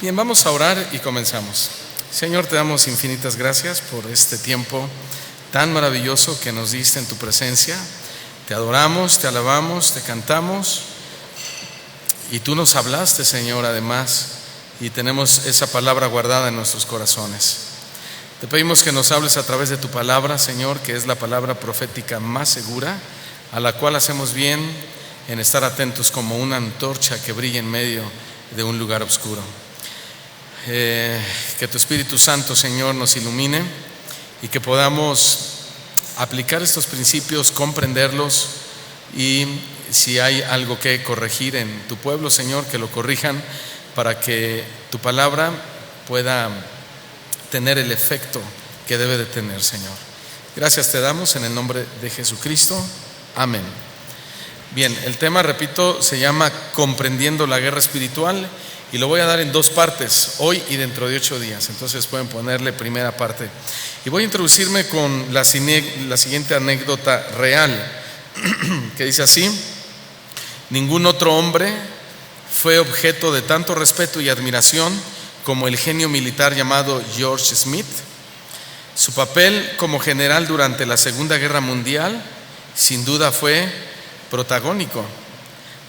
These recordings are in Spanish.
Bien, vamos a orar y comenzamos. Señor, te damos infinitas gracias por este tiempo tan maravilloso que nos diste en tu presencia. Te adoramos, te alabamos, te cantamos y tú nos hablaste, Señor, además, y tenemos esa palabra guardada en nuestros corazones. Te pedimos que nos hables a través de tu palabra, Señor, que es la palabra profética más segura, a la cual hacemos bien en estar atentos como una antorcha que brilla en medio de un lugar oscuro. Que tu Espíritu Santo, Señor, nos ilumine y que podamos aplicar estos principios, comprenderlos, y si hay algo que corregir en tu pueblo, Señor, que lo corrijan para que tu palabra pueda tener el efecto que debe de tener, Señor. Gracias te damos en el nombre de Jesucristo. Amén. Bien, el tema, repito, se llama Comprendiendo la Guerra Espiritual y lo voy a dar en dos partes, hoy y dentro de 8 días. Entonces pueden ponerle primera parte. Y voy a introducirme con la siguiente anécdota real, que dice así: ningún otro hombre fue objeto de tanto respeto y admiración como el genio militar llamado George Smith. Su papel como general durante la Segunda Guerra Mundial sin duda fue protagónico.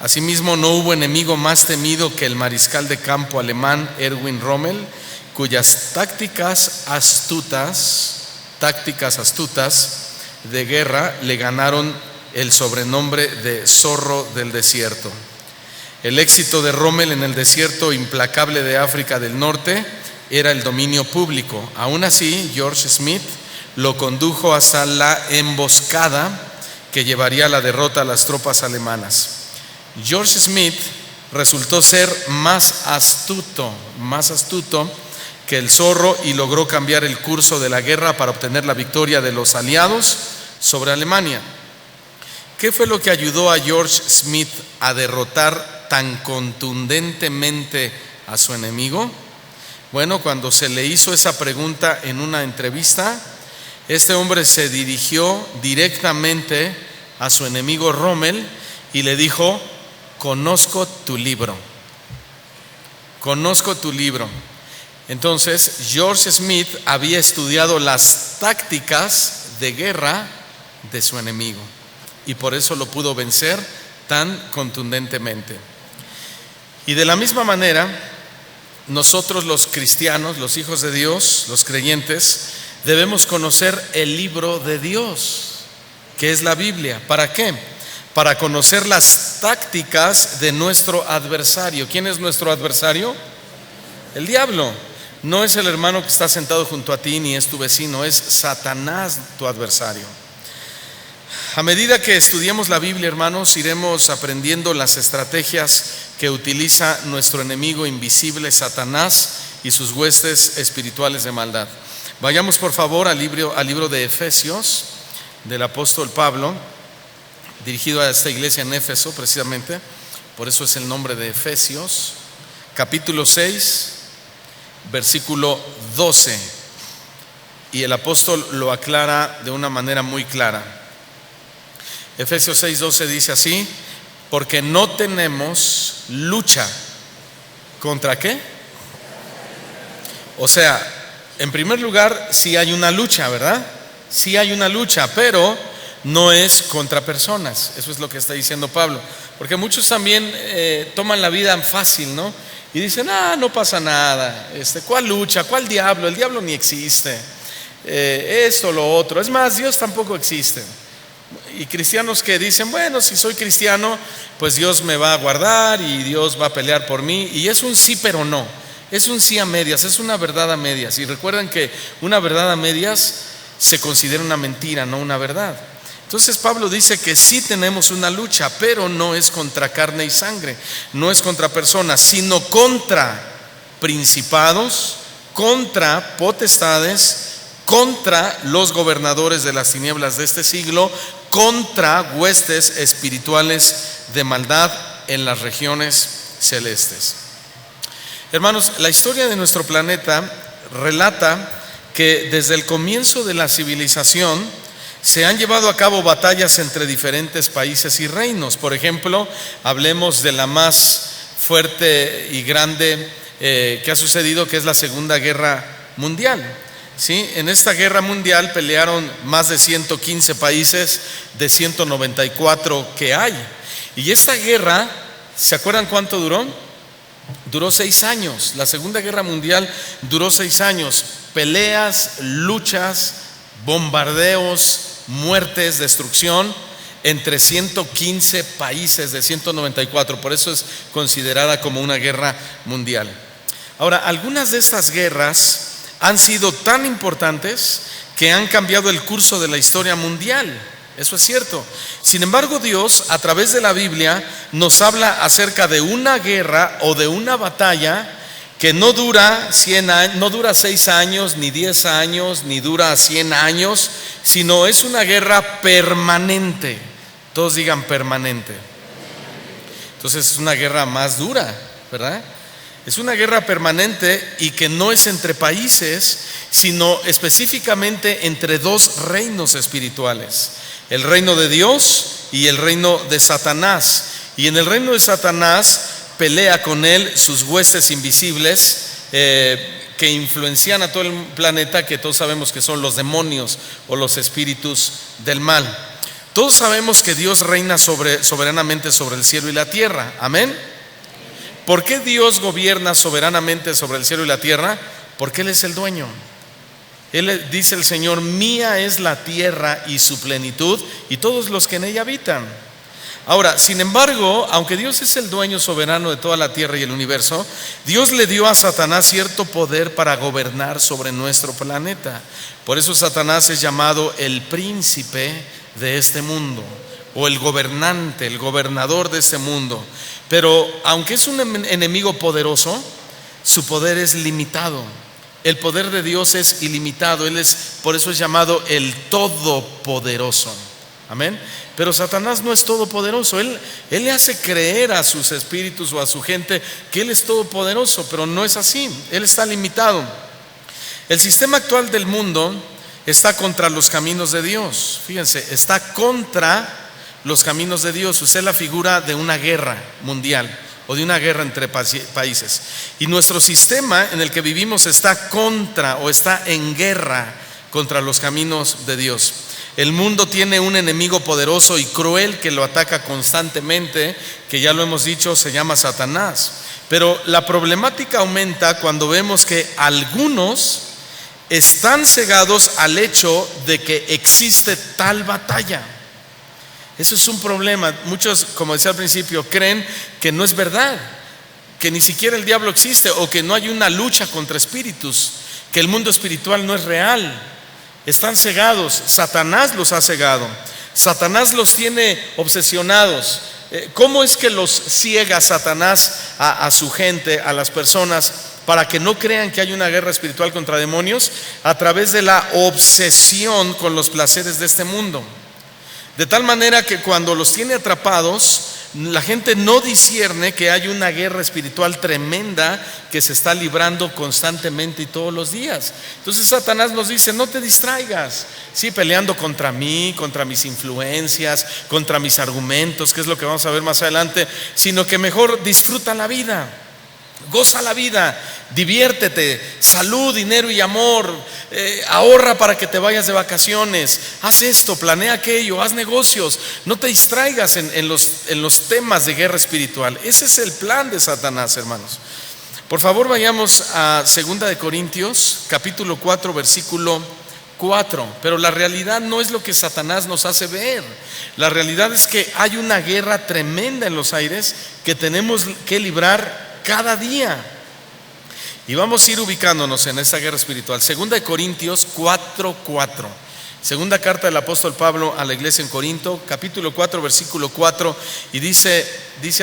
Asimismo, no hubo enemigo más temido que el mariscal de campo alemán Erwin Rommel, cuyas tácticas astutas de guerra le ganaron el sobrenombre de zorro del desierto. El éxito de Rommel en el desierto implacable de África del Norte era el dominio público. Aún así, George Smith lo condujo hasta la emboscada que llevaría a la derrota a las tropas alemanas. George Smith resultó ser más astuto que el zorro y logró cambiar el curso de la guerra para obtener la victoria de los aliados sobre Alemania. ¿Qué fue lo que ayudó a George Smith a derrotar tan contundentemente a su enemigo? Bueno, cuando se le hizo esa pregunta en una entrevista, este hombre se dirigió directamente a su enemigo Rommel y le dijo: conozco tu libro. Entonces, George Smith había estudiado las tácticas de guerra de su enemigo y por eso lo pudo vencer tan contundentemente. Y de la misma manera, nosotros los cristianos, los hijos de Dios, los creyentes, debemos conocer el libro de Dios, que es la Biblia. ¿Para qué? Para conocer las tácticas de nuestro adversario. ¿Quién es nuestro adversario? El diablo. No es el hermano que está sentado junto a ti, ni es tu vecino, es Satanás tu adversario. A medida que estudiemos la Biblia, hermanos, iremos aprendiendo las estrategias que utiliza nuestro enemigo invisible, Satanás, y sus huestes espirituales de maldad. Vayamos por favor al libro de Efesios, del apóstol Pablo, dirigido a esta iglesia en Éfeso precisamente, por eso es el nombre de Efesios, capítulo 6, versículo 12, y el apóstol lo aclara de una manera muy clara. Efesios 6, 12 dice así: porque no tenemos lucha. ¿Contra qué? O sea, en primer lugar, sí hay una lucha, ¿verdad? Sí hay una lucha, pero no es contra personas. Eso es lo que está diciendo Pablo. Porque muchos también toman la vida fácil, ¿no? Y dicen: no pasa nada. ¿Cuál lucha? ¿Cuál diablo? El diablo ni existe. Esto, lo otro. Es más, Dios tampoco existe. Y cristianos que dicen: bueno, si soy cristiano, pues Dios me va a guardar y Dios va a pelear por mí. Y es un sí pero no. Es un sí a medias, es una verdad a medias. Y recuerden que una verdad a medias se considera una mentira, no una verdad. Entonces Pablo dice que sí tenemos una lucha, pero no es contra carne y sangre, no es contra personas, sino contra principados, contra potestades, contra los gobernadores de las tinieblas de este siglo, contra huestes espirituales de maldad en las regiones celestes. Hermanos, la historia de nuestro planeta relata que desde el comienzo de la civilización se han llevado a cabo batallas entre diferentes países y reinos. Por ejemplo, hablemos de la más fuerte y grande que ha sucedido, que es la Segunda Guerra Mundial. ¿Sí? En esta guerra mundial pelearon más de 115 países de 194 que hay. Y esta guerra, ¿se acuerdan cuánto duró? Duró 6 años. La Segunda Guerra Mundial duró 6 años. Peleas, luchas, bombardeos, muertes, destrucción entre 115 países de 194. Por eso es considerada como una guerra mundial. Ahora, algunas de estas guerras han sido tan importantes que han cambiado el curso de la historia mundial. Eso es cierto. Sin embargo, Dios, a través de la Biblia, nos habla acerca de una guerra o de una batalla que no dura 100 años, no dura 6 años, ni 10 años, ni dura 100 años, sino es una guerra permanente. Todos digan permanente. Entonces es una guerra más dura, ¿verdad? Es una guerra permanente y que no es entre países, sino específicamente entre 2 reinos espirituales: el reino de Dios y el reino de Satanás. Y en el reino de Satanás pelea con él sus huestes invisibles que influencian a todo el planeta, que todos sabemos que son los demonios o los espíritus del mal. Todos sabemos que Dios reina soberanamente sobre el cielo y la tierra. Amén. ¿Por qué Dios gobierna soberanamente sobre el cielo y la tierra? Porque Él es el dueño. Él dice el Señor: mía es la tierra y su plenitud y todos los que en ella habitan. Ahora, sin embargo, aunque Dios es el dueño soberano de toda la tierra y el universo, Dios le dio a Satanás cierto poder para gobernar sobre nuestro planeta. Por eso Satanás es llamado el príncipe de este mundo, o el gobernante, el gobernador de ese mundo. Pero aunque es un enemigo poderoso, su poder es limitado. El poder de Dios es ilimitado. Por eso es llamado el todopoderoso. Amén. Pero Satanás no es todopoderoso. Él le hace creer a sus espíritus o a su gente que Él es todopoderoso, pero no es así. Él está limitado. El sistema actual del mundo está contra los caminos de Dios. Fíjense, está contra los caminos de Dios. Usted es la figura de una guerra mundial o de una guerra entre países. Y nuestro sistema en el que vivimos está contra o está en guerra contra los caminos de Dios. El mundo tiene un enemigo poderoso y cruel que lo ataca constantemente, que ya lo hemos dicho, se llama Satanás. Pero la problemática aumenta cuando vemos que algunos están cegados al hecho de que existe tal batalla. Eso es un problema. Muchos, como decía al principio, creen que no es verdad, que ni siquiera el diablo existe, o que no hay una lucha contra espíritus, que el mundo espiritual no es real. Están cegados. Satanás los ha cegado. Satanás los tiene obsesionados. ¿Cómo es que los ciega Satanás a su gente, a las personas, para que no crean que hay una guerra espiritual contra demonios? A través de la obsesión con los placeres de este mundo. De tal manera que cuando los tiene atrapados, la gente no discierne que hay una guerra espiritual tremenda que se está librando constantemente y todos los días. Entonces Satanás nos dice: no te distraigas, sí, peleando contra mí, contra mis influencias, contra mis argumentos, que es lo que vamos a ver más adelante, sino que mejor disfruta la vida. Goza la vida, diviértete, salud, dinero y amor, ahorra para que te vayas de vacaciones, haz esto, planea aquello, haz negocios, no te distraigas en los temas de guerra espiritual. Ese es el plan de Satanás, hermanos. Por favor, vayamos a 2 de Corintios, capítulo 4, versículo 4. Pero la realidad no es lo que Satanás nos hace ver. La realidad es que hay una guerra tremenda en los aires que tenemos que librar cada día. Y vamos a ir ubicándonos en esta guerra espiritual. 2 de Corintios 4:4. Segunda carta del apóstol Pablo a la iglesia en Corinto, capítulo 4, versículo 4. Y dice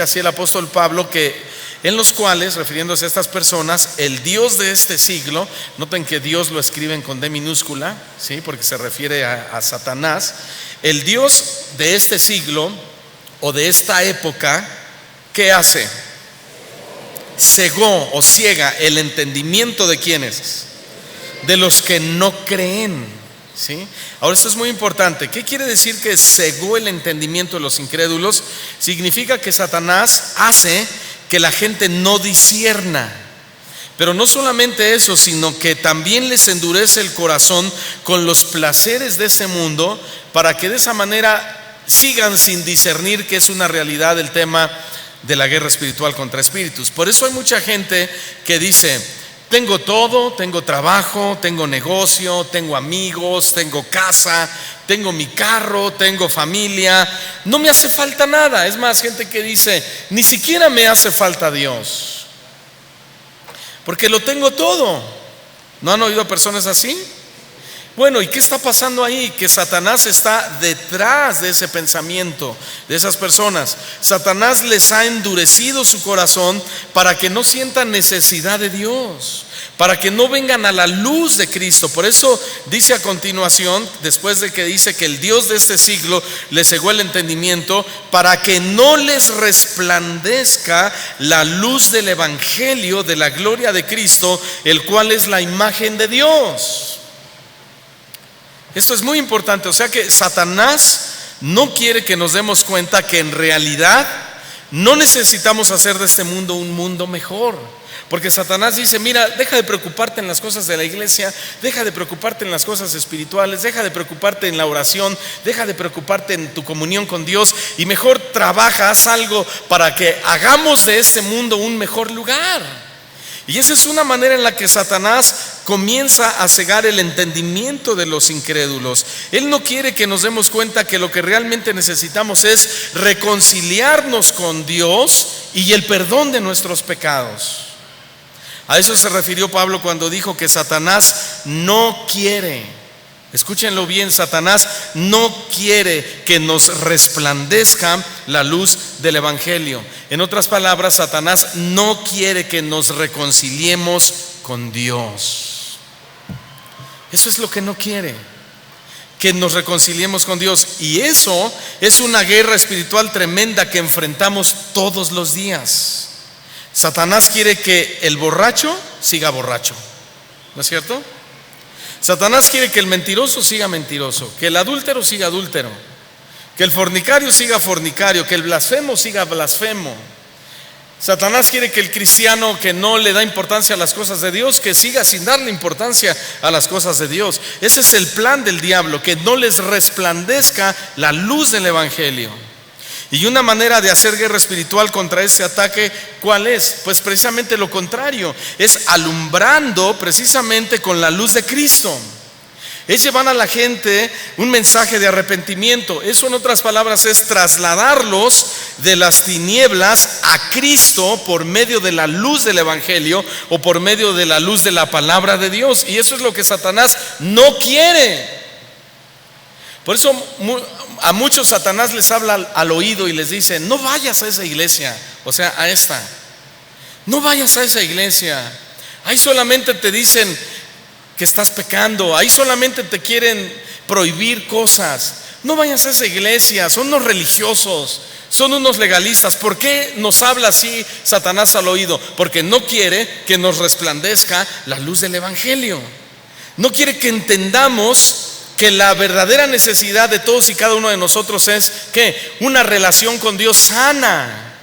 así el apóstol Pablo, que en los cuales, refiriéndose a estas personas, el Dios de este siglo, noten que Dios lo escriben con D minúscula, ¿sí? Porque se refiere a Satanás. El Dios de este siglo o de esta época, ¿qué hace? Cegó o ciega el entendimiento de quienes, de los que no creen, ¿sí? Ahora, esto es muy importante. ¿Qué quiere decir que cegó el entendimiento de los incrédulos? Significa que Satanás hace que la gente no discierna. Pero no solamente eso, sino que también les endurece el corazón con los placeres de ese mundo, para que de esa manera sigan sin discernir que es una realidad el tema de la guerra espiritual contra espíritus. Por eso hay mucha gente que dice: tengo todo, tengo trabajo, tengo negocio, tengo amigos, tengo casa, tengo mi carro, tengo familia, no me hace falta nada. Es más, gente que dice: ni siquiera me hace falta Dios, porque lo tengo todo. ¿No han oído a personas así? Bueno, ¿y qué está pasando ahí? Que Satanás está detrás de ese pensamiento, de esas personas. Satanás les ha endurecido su corazón para que no sientan necesidad de Dios, para que no vengan a la luz de Cristo. Por eso dice a continuación, después de que dice que el Dios de este siglo les cegó el entendimiento, para que no les resplandezca la luz del evangelio de la gloria de Cristo, el cual es la imagen de Dios. Esto es muy importante. O sea que Satanás no quiere que nos demos cuenta que en realidad no necesitamos hacer de este mundo un mundo mejor. Porque Satanás dice: mira, deja de preocuparte en las cosas de la iglesia, deja de preocuparte en las cosas espirituales, deja de preocuparte en la oración, deja de preocuparte en tu comunión con Dios, y mejor trabaja, haz algo para que hagamos de este mundo un mejor lugar. Y esa es una manera en la que Satanás comienza a cegar el entendimiento de los incrédulos. Él no quiere que nos demos cuenta que lo que realmente necesitamos es reconciliarnos con Dios y el perdón de nuestros pecados. A eso se refirió Pablo cuando dijo que Satanás no quiere, escúchenlo bien, Satanás no quiere que nos resplandezca la luz del evangelio. En otras palabras, Satanás no quiere que nos reconciliemos con Dios. Eso es lo que no quiere, que nos reconciliemos con Dios. Y eso es una guerra espiritual tremenda que enfrentamos todos los días. Satanás quiere que el borracho siga borracho, ¿no es cierto? Satanás quiere que el mentiroso siga mentiroso, que el adúltero siga adúltero, que el fornicario siga fornicario, que el blasfemo siga blasfemo. Satanás quiere que el cristiano que no le da importancia a las cosas de Dios, que siga sin darle importancia a las cosas de Dios. Ese es el plan del diablo, que no les resplandezca la luz del evangelio. Y una manera de hacer guerra espiritual contra ese ataque, ¿cuál es? Pues precisamente lo contrario, es alumbrando precisamente con la luz de Cristo. Es llevar a la gente un mensaje de arrepentimiento. Eso, en otras palabras, es trasladarlos de las tinieblas a Cristo por medio de la luz del evangelio o por medio de la luz de la palabra de Dios. Y eso es lo que Satanás no quiere. Por eso a muchos Satanás les habla al oído y les dice: no vayas a esa iglesia, o sea, a esta. No vayas a esa iglesia. Ahí solamente te dicen que estás pecando, ahí solamente te quieren prohibir cosas. No vayas a esa iglesia, son unos religiosos, son unos legalistas. ¿Por qué nos habla así Satanás al oído? Porque no quiere que nos resplandezca la luz del evangelio. No quiere que entendamos que la verdadera necesidad de todos y cada uno de nosotros es ¿qué? Una relación con Dios sana,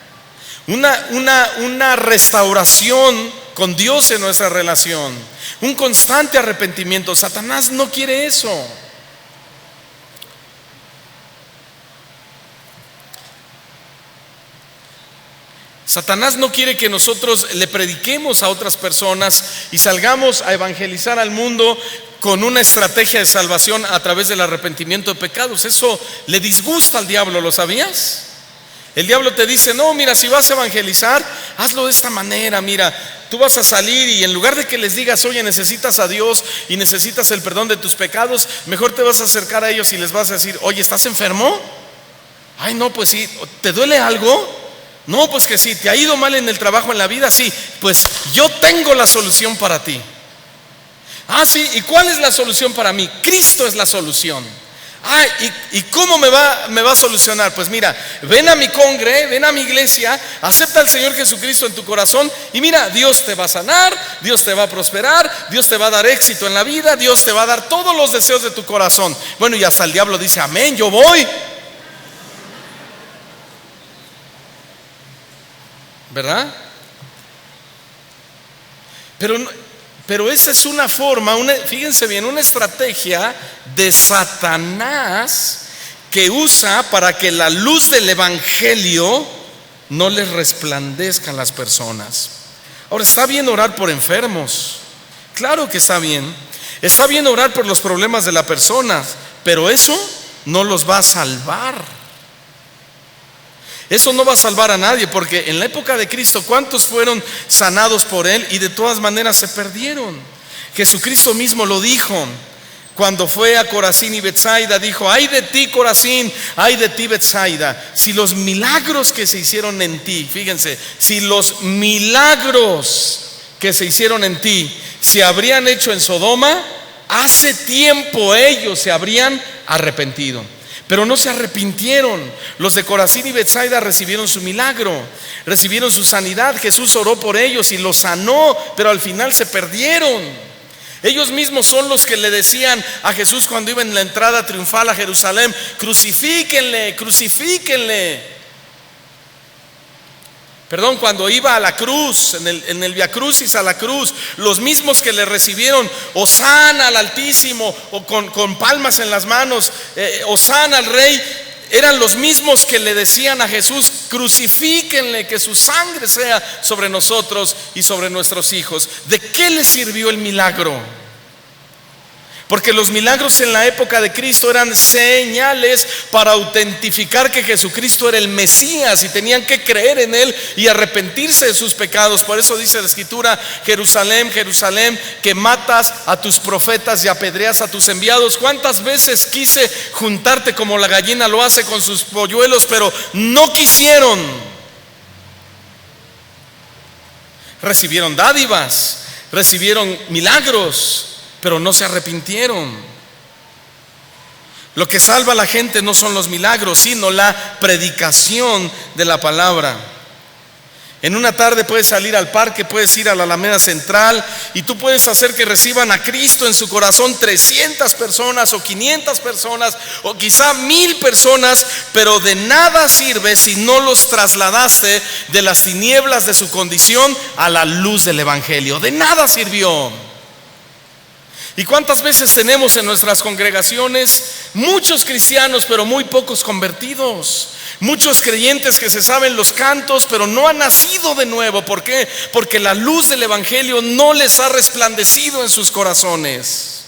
una restauración con Dios en nuestra relación, un constante arrepentimiento. Satanás no quiere eso. Satanás no quiere que nosotros le prediquemos a otras personas y salgamos a evangelizar al mundo con una estrategia de salvación a través del arrepentimiento de pecados. Eso le disgusta al diablo, ¿lo sabías? El diablo te dice: no, mira, si vas a evangelizar, hazlo de esta manera. Mira, tú vas a salir y en lugar de que les digas: oye, necesitas a Dios y necesitas el perdón de tus pecados, mejor te vas a acercar a ellos y les vas a decir: oye, ¿estás enfermo? Ay, no, pues sí. ¿Te duele algo? No, pues que sí. ¿Te ha ido mal en el trabajo, en la vida? Sí. Pues yo tengo la solución para ti. Ah, sí. ¿Y cuál es la solución para mí? Cristo es la solución. Ah, ¿y cómo me va a solucionar? Pues mira, ven a mi congre, ven a mi iglesia, acepta al Señor Jesucristo en tu corazón y mira, Dios te va a sanar, Dios te va a prosperar, Dios te va a dar éxito en la vida, Dios te va a dar todos los deseos de tu corazón. Bueno, y hasta el diablo dice: amén, yo voy. ¿Verdad? Pero esa es una forma, fíjense bien, una estrategia de Satanás que usa para que la luz del evangelio no les resplandezca a las personas. Ahora, está bien orar por enfermos, claro que está bien orar por los problemas de la persona, pero eso no los va a salvar. Eso no va a salvar a nadie, porque en la época de Cristo, ¿cuántos fueron sanados por Él y de todas maneras se perdieron? Jesucristo mismo lo dijo cuando fue a Corazín y Betsaida, dijo: ay de ti, Corazín, ay de ti, Betsaida, si los milagros que se hicieron en ti, fíjense, si los milagros que se hicieron en ti se habrían hecho en Sodoma, hace tiempo ellos se habrían arrepentido. Pero no se arrepintieron. Los de Corazín y Betsaida recibieron su milagro, recibieron su sanidad. Jesús oró por ellos y los sanó, pero al final se perdieron. Ellos mismos son los que le decían a Jesús cuando iba en la entrada triunfal a Jerusalén: crucifíquenle, crucifíquenle. Perdón, cuando iba a la cruz, en el Via Crucis a la cruz, los mismos que le recibieron Hosana al Altísimo, o con palmas en las manos, Hosana al Rey, eran los mismos que le decían a Jesús: crucifíquenle, que su sangre sea sobre nosotros y sobre nuestros hijos. ¿De qué les sirvió el milagro? Porque los milagros en la época de Cristo eran señales para autentificar que Jesucristo era el Mesías, y tenían que creer en Él y arrepentirse de sus pecados. Por eso dice la Escritura: Jerusalén, Jerusalén, que matas a tus profetas y apedreas a tus enviados. ¿Cuántas veces quise juntarte como la gallina lo hace con sus polluelos, pero no quisieron? Recibieron dádivas, recibieron milagros, pero no se arrepintieron. Lo que salva a la gente no son los milagros, sino la predicación de la palabra. En una tarde puedes salir al parque, puedes ir a la Alameda Central, y tú puedes hacer que reciban a Cristo en su corazón 300 personas o 500 personas o quizá 1000 personas, pero de nada sirve si no los trasladaste de las tinieblas de su condición a la luz del evangelio. De nada sirvió. ¿Y cuántas veces tenemos en nuestras congregaciones muchos cristianos pero muy pocos convertidos? Muchos creyentes que se saben los cantos pero no han nacido de nuevo. ¿Por qué? Porque la luz del evangelio no les ha resplandecido en sus corazones.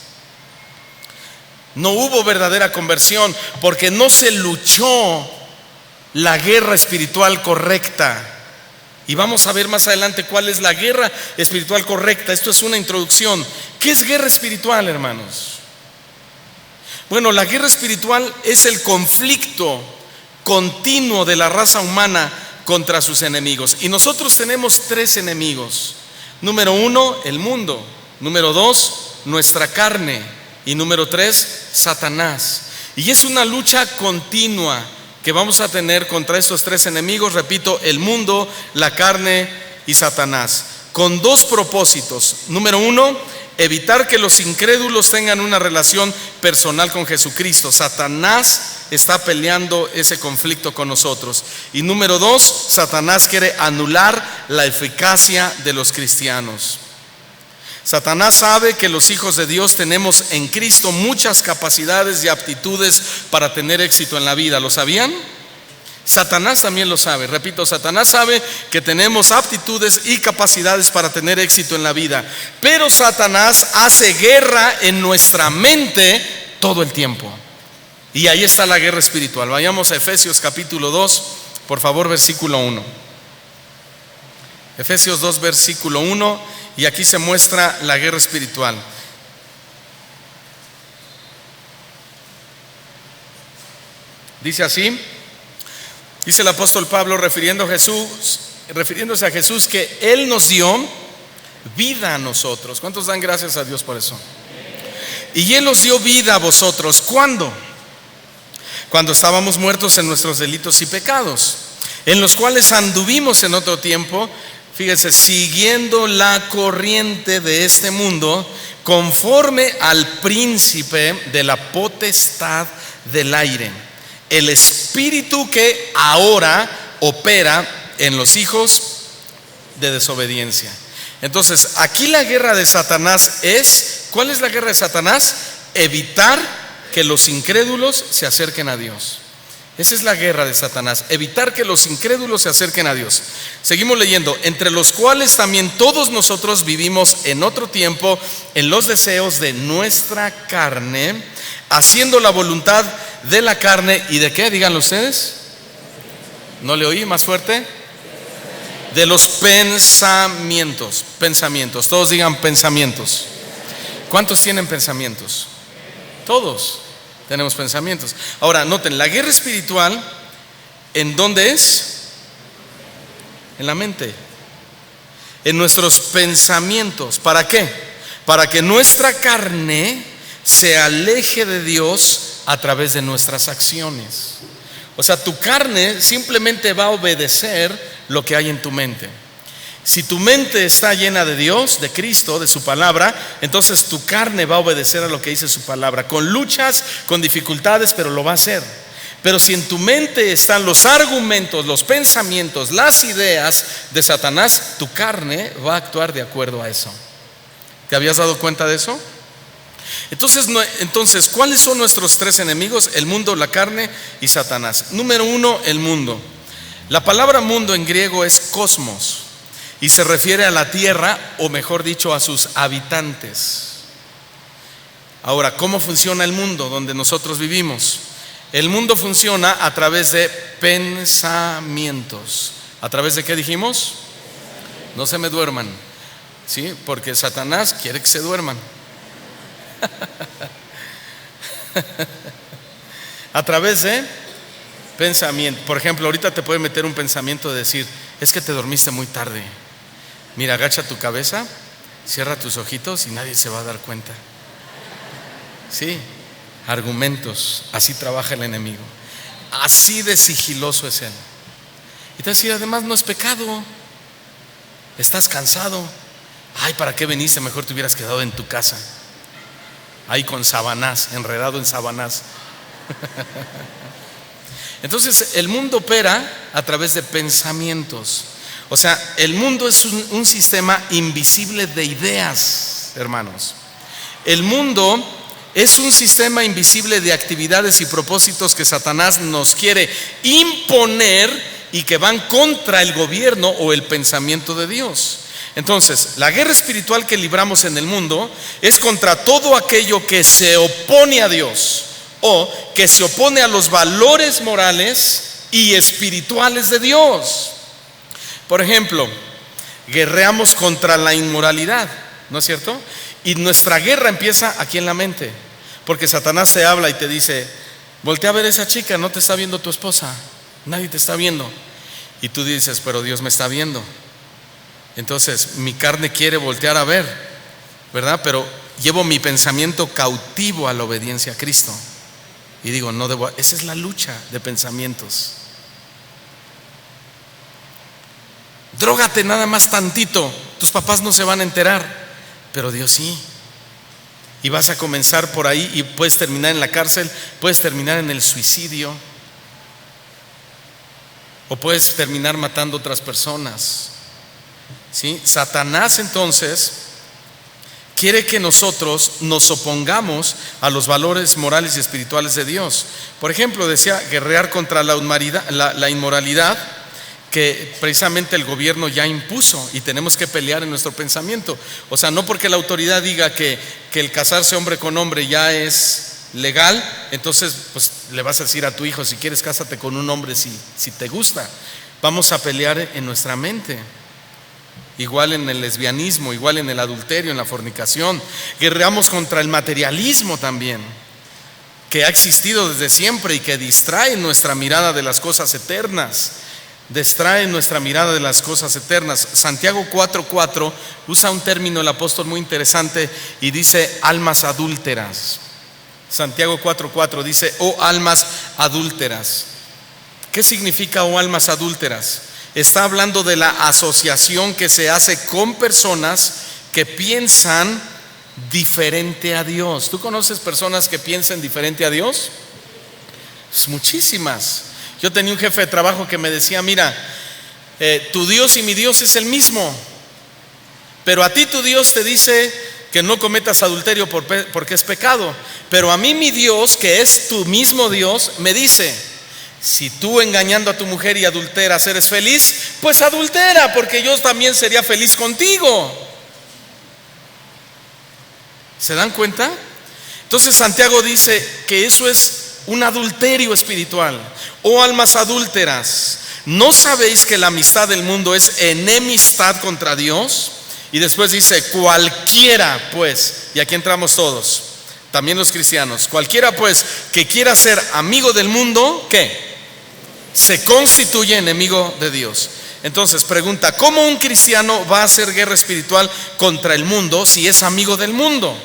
No hubo verdadera conversión porque no se luchó la guerra espiritual correcta. Y vamos a ver más adelante cuál es la guerra espiritual correcta. Esto es una introducción. ¿Qué es guerra espiritual, hermanos? Bueno, la guerra espiritual es el conflicto continuo de la raza humana contra sus enemigos. Y nosotros tenemos 3 enemigos. Número 1, el mundo. Número 2, nuestra carne. Y número 3, Satanás. Y es una lucha continua que vamos a tener contra estos 3 enemigos, repito, el mundo, la carne y Satanás, con 2 propósitos. Número 1, evitar que los incrédulos tengan una relación personal con Jesucristo. Satanás está peleando ese conflicto con nosotros. Y número 2, Satanás quiere anular la eficacia de los cristianos. Satanás sabe que los hijos de Dios tenemos en Cristo muchas capacidades y aptitudes para tener éxito en la vida. ¿Lo sabían? Satanás también lo sabe. Repito, Satanás sabe que tenemos aptitudes y capacidades para tener éxito en la vida. Pero Satanás hace guerra en nuestra mente todo el tiempo. Y ahí está la guerra espiritual. Vayamos a Efesios capítulo 2, por favor, versículo 1. Efesios 2, versículo 1. Y aquí se muestra la guerra espiritual. Dice así, dice el apóstol Pablo refiriéndose a Jesús, que Él nos dio vida a nosotros. ¿Cuántos dan gracias a Dios por eso? Y Él nos dio vida a vosotros. ¿Cuándo? Cuando estábamos muertos en nuestros delitos y pecados, en los cuales anduvimos en otro tiempo, fíjense, siguiendo la corriente de este mundo, conforme al príncipe de la potestad del aire, el espíritu que ahora opera en los hijos de desobediencia. Entonces, aquí la guerra de Satanás es, ¿cuál es la guerra de Satanás? Evitar que los incrédulos se acerquen a Dios. Esa es la guerra de Satanás, evitar que los incrédulos se acerquen a Dios. Seguimos leyendo, entre los cuales también todos nosotros vivimos en otro tiempo en los deseos de nuestra carne, haciendo la voluntad de la carne y de qué, díganlo ustedes. ¿No le oí más fuerte? De los pensamientos. Todos digan pensamientos. ¿Cuántos tienen pensamientos? Todos tenemos pensamientos. Ahora, noten, la guerra espiritual, ¿en dónde es? En la mente, en nuestros pensamientos. ¿Para qué? Para que nuestra carne se aleje de Dios a través de nuestras acciones. O sea, tu carne simplemente va a obedecer lo que hay en tu mente. Si tu mente está llena de Dios, de Cristo, de su palabra, entonces tu carne va a obedecer a lo que dice su palabra, con luchas, con dificultades, pero lo va a hacer. Pero si en tu mente están los argumentos, los pensamientos, las ideas de Satanás, tu carne va a actuar de acuerdo a eso. ¿Te habías dado cuenta de eso? Entonces, ¿cuáles son nuestros tres enemigos? El mundo, la carne y Satanás. Número uno, el mundo. La palabra mundo en griego es cosmos y se refiere a la tierra, o mejor dicho, a sus habitantes. Ahora, ¿cómo funciona el mundo donde nosotros vivimos? El mundo funciona a través de pensamientos. ¿A través de qué dijimos? No se me duerman, ¿sí? Porque Satanás quiere que se duerman. A través de pensamiento. Por ejemplo, ahorita te puede meter un pensamiento de decir, es que te dormiste muy tarde. Mira, agacha tu cabeza, cierra tus ojitos y nadie se va a dar cuenta. Sí, argumentos. Así trabaja el enemigo. Así de sigiloso es él. Y te decía, además no es pecado. Estás cansado. Ay, ¿para qué viniste? Mejor te hubieras quedado en tu casa. Ahí con sabanás, enredado en sabanás. Entonces el mundo opera a través de pensamientos. O sea, el mundo es un sistema invisible de ideas, hermanos. El mundo es un sistema invisible de actividades y propósitos que Satanás nos quiere imponer y que van contra el gobierno o el pensamiento de Dios. Entonces, la guerra espiritual que libramos en el mundo es contra todo aquello que se opone a Dios o que se opone a los valores morales y espirituales de Dios. Por ejemplo, guerreamos contra la inmoralidad, ¿no es cierto? Y nuestra guerra empieza aquí en la mente, porque Satanás te habla y te dice, voltea a ver a esa chica, no te está viendo tu esposa, nadie te está viendo. Y tú dices, pero Dios me está viendo. Entonces mi carne quiere voltear a ver, ¿verdad? Pero llevo mi pensamiento cautivo a la obediencia a Cristo. Y digo, no debo. Esa es la lucha de pensamientos. Drógate nada más tantito, tus papás no se van a enterar, pero Dios sí. Y vas a comenzar por ahí y puedes terminar en la cárcel, puedes terminar en el suicidio, o puedes terminar matando a otras personas. ¿Sí? Satanás entonces quiere que nosotros nos opongamos a los valores morales y espirituales de Dios. Por ejemplo, decía guerrear contra la inmoralidad, que precisamente el gobierno ya impuso y tenemos que pelear en nuestro pensamiento. O sea, no porque la autoridad diga que el casarse hombre con hombre ya es legal, entonces pues le vas a decir a tu hijo, si quieres cásate con un hombre si te gusta. Vamos a pelear en nuestra mente. Igual en el lesbianismo, igual en el adulterio, en la fornicación. Guerreamos contra el materialismo también, que ha existido desde siempre y que distrae nuestra mirada de las cosas eternas. Distrae nuestra mirada de las cosas eternas. Santiago 4:4 usa un término el apóstol muy interesante y dice almas adúlteras. Santiago 4:4 dice, oh almas adúlteras. ¿Qué significa oh almas adúlteras? Está hablando de la asociación que se hace con personas que piensan diferente a Dios. ¿Tú conoces personas que piensan diferente a Dios? Pues muchísimas. Yo tenía un jefe de trabajo que me decía, mira, tu Dios y mi Dios es el mismo, Pero a ti tu Dios te dice que no cometas adulterio porque es pecado. Pero a mí mi Dios, que es tu mismo Dios, me dice: si tú engañando a tu mujer y adulteras eres feliz, pues adultera, porque yo también sería feliz contigo. ¿Se dan cuenta? Entonces Santiago dice que eso es un adulterio espiritual. Oh almas adúlteras, ¿no sabéis que la amistad del mundo es enemistad contra Dios? Y después dice: cualquiera pues, y aquí entramos todos, también los cristianos, cualquiera pues que quiera ser amigo del mundo, ¿qué? Se constituye enemigo de Dios. Entonces pregunta: ¿cómo un cristiano va a hacer guerra espiritual contra el mundo si es amigo del mundo?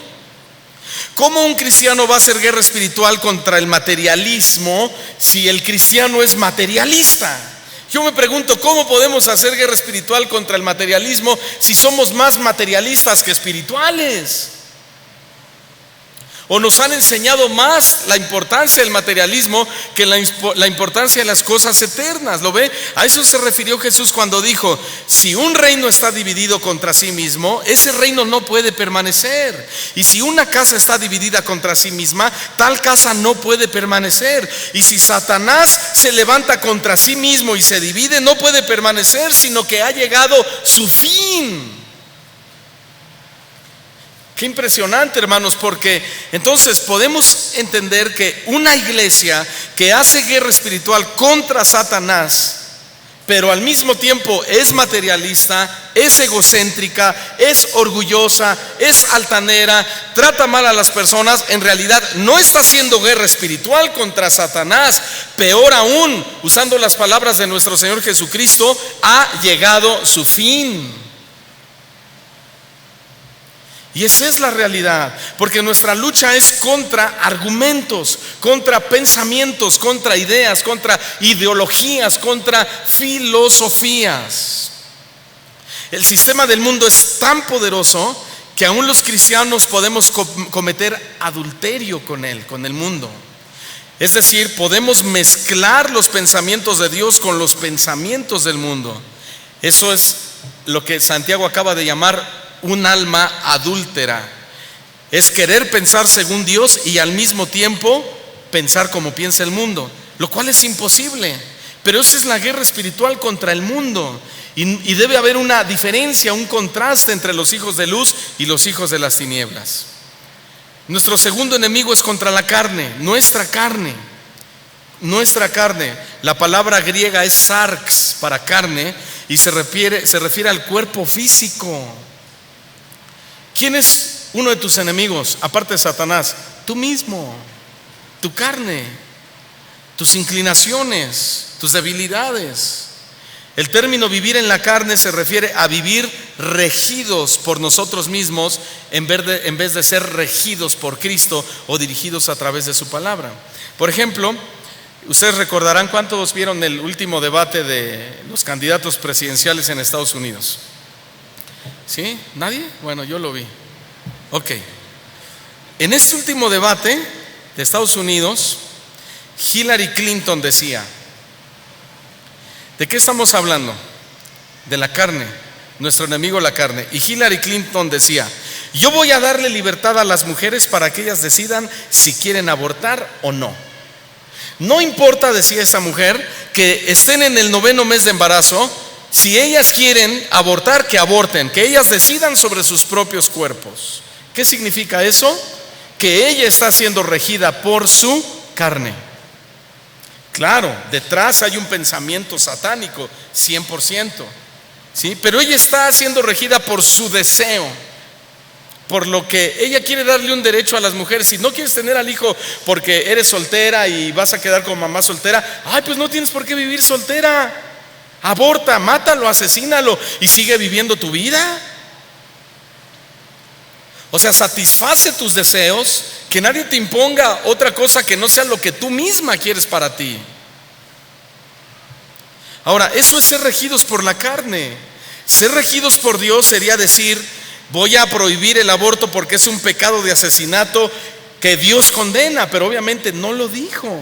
¿Cómo un cristiano va a hacer guerra espiritual contra el materialismo si el cristiano es materialista? Yo me pregunto, ¿cómo podemos hacer guerra espiritual contra el materialismo si somos más materialistas que espirituales? ¿O nos han enseñado más la importancia del materialismo que la importancia de las cosas eternas? ¿Lo ve? A eso se refirió Jesús cuando dijo: si un reino está dividido contra sí mismo, ese reino no puede permanecer. Y si una casa está dividida contra sí misma, tal casa no puede permanecer. Y si Satanás se levanta contra sí mismo y se divide, no puede permanecer, sino que ha llegado su fin. Qué impresionante, hermanos, porque entonces podemos entender que una iglesia que hace guerra espiritual contra Satanás, pero al mismo tiempo es materialista, es egocéntrica, es orgullosa, es altanera, trata mal a las personas, en realidad no está haciendo guerra espiritual contra Satanás. Peor aún, usando las palabras de nuestro Señor Jesucristo, ha llegado su fin. Y esa es la realidad, porque nuestra lucha es contra argumentos, contra pensamientos, contra ideas, contra ideologías, contra filosofías. El sistema del mundo es tan poderoso que aún los cristianos podemos cometer adulterio con él, con el mundo. Es decir, podemos mezclar los pensamientos de Dios con los pensamientos del mundo. Eso es lo que Santiago acaba de llamar un alma adúltera. Es querer pensar según Dios y al mismo tiempo pensar como piensa el mundo, lo cual es imposible. Pero esa es la guerra espiritual contra el mundo. Y debe haber una diferencia, un contraste entre los hijos de luz y los hijos de las tinieblas. Nuestro segundo enemigo es contra la carne, nuestra carne. Nuestra carne. La palabra griega es sarx para carne y se refiere al cuerpo físico. ¿Quién es uno de tus enemigos, aparte de Satanás? Tú mismo, tu carne, tus inclinaciones, tus debilidades. El término vivir en la carne se refiere a vivir regidos por nosotros mismos en vez de ser regidos por Cristo o dirigidos a través de su palabra. Por ejemplo, ustedes recordarán cuántos vieron el último debate de los candidatos presidenciales en Estados Unidos. ¿Sí? ¿Nadie? Bueno, yo lo vi. Ok. En este último debate de Estados Unidos, Hillary Clinton decía: ¿de qué estamos hablando? De la carne, nuestro enemigo la carne. Y Hillary Clinton decía: yo voy a darle libertad a las mujeres para que ellas decidan si quieren abortar o no. No importa, decía esa mujer, que estén en el 9º mes de embarazo. Si ellas quieren abortar, que aborten, que ellas decidan sobre sus propios cuerpos. ¿Qué significa eso? Que ella está siendo regida por su carne. Claro, detrás hay un pensamiento satánico, 100%, ¿sí? Pero ella está siendo regida por su deseo, por lo que ella quiere darle un derecho a las mujeres. Si no quieres tener al hijo porque eres soltera y vas a quedar como mamá soltera, ay, pues no tienes por qué vivir soltera. Aborta, mátalo, asesínalo y sigue viviendo tu vida. O sea, satisface tus deseos, que nadie te imponga otra cosa que no sea lo que tú misma quieres para ti. Ahora, eso es ser regidos por la carne. Ser regidos por Dios sería decir: voy a prohibir el aborto porque es un pecado de asesinato que Dios condena, pero obviamente no lo dijo.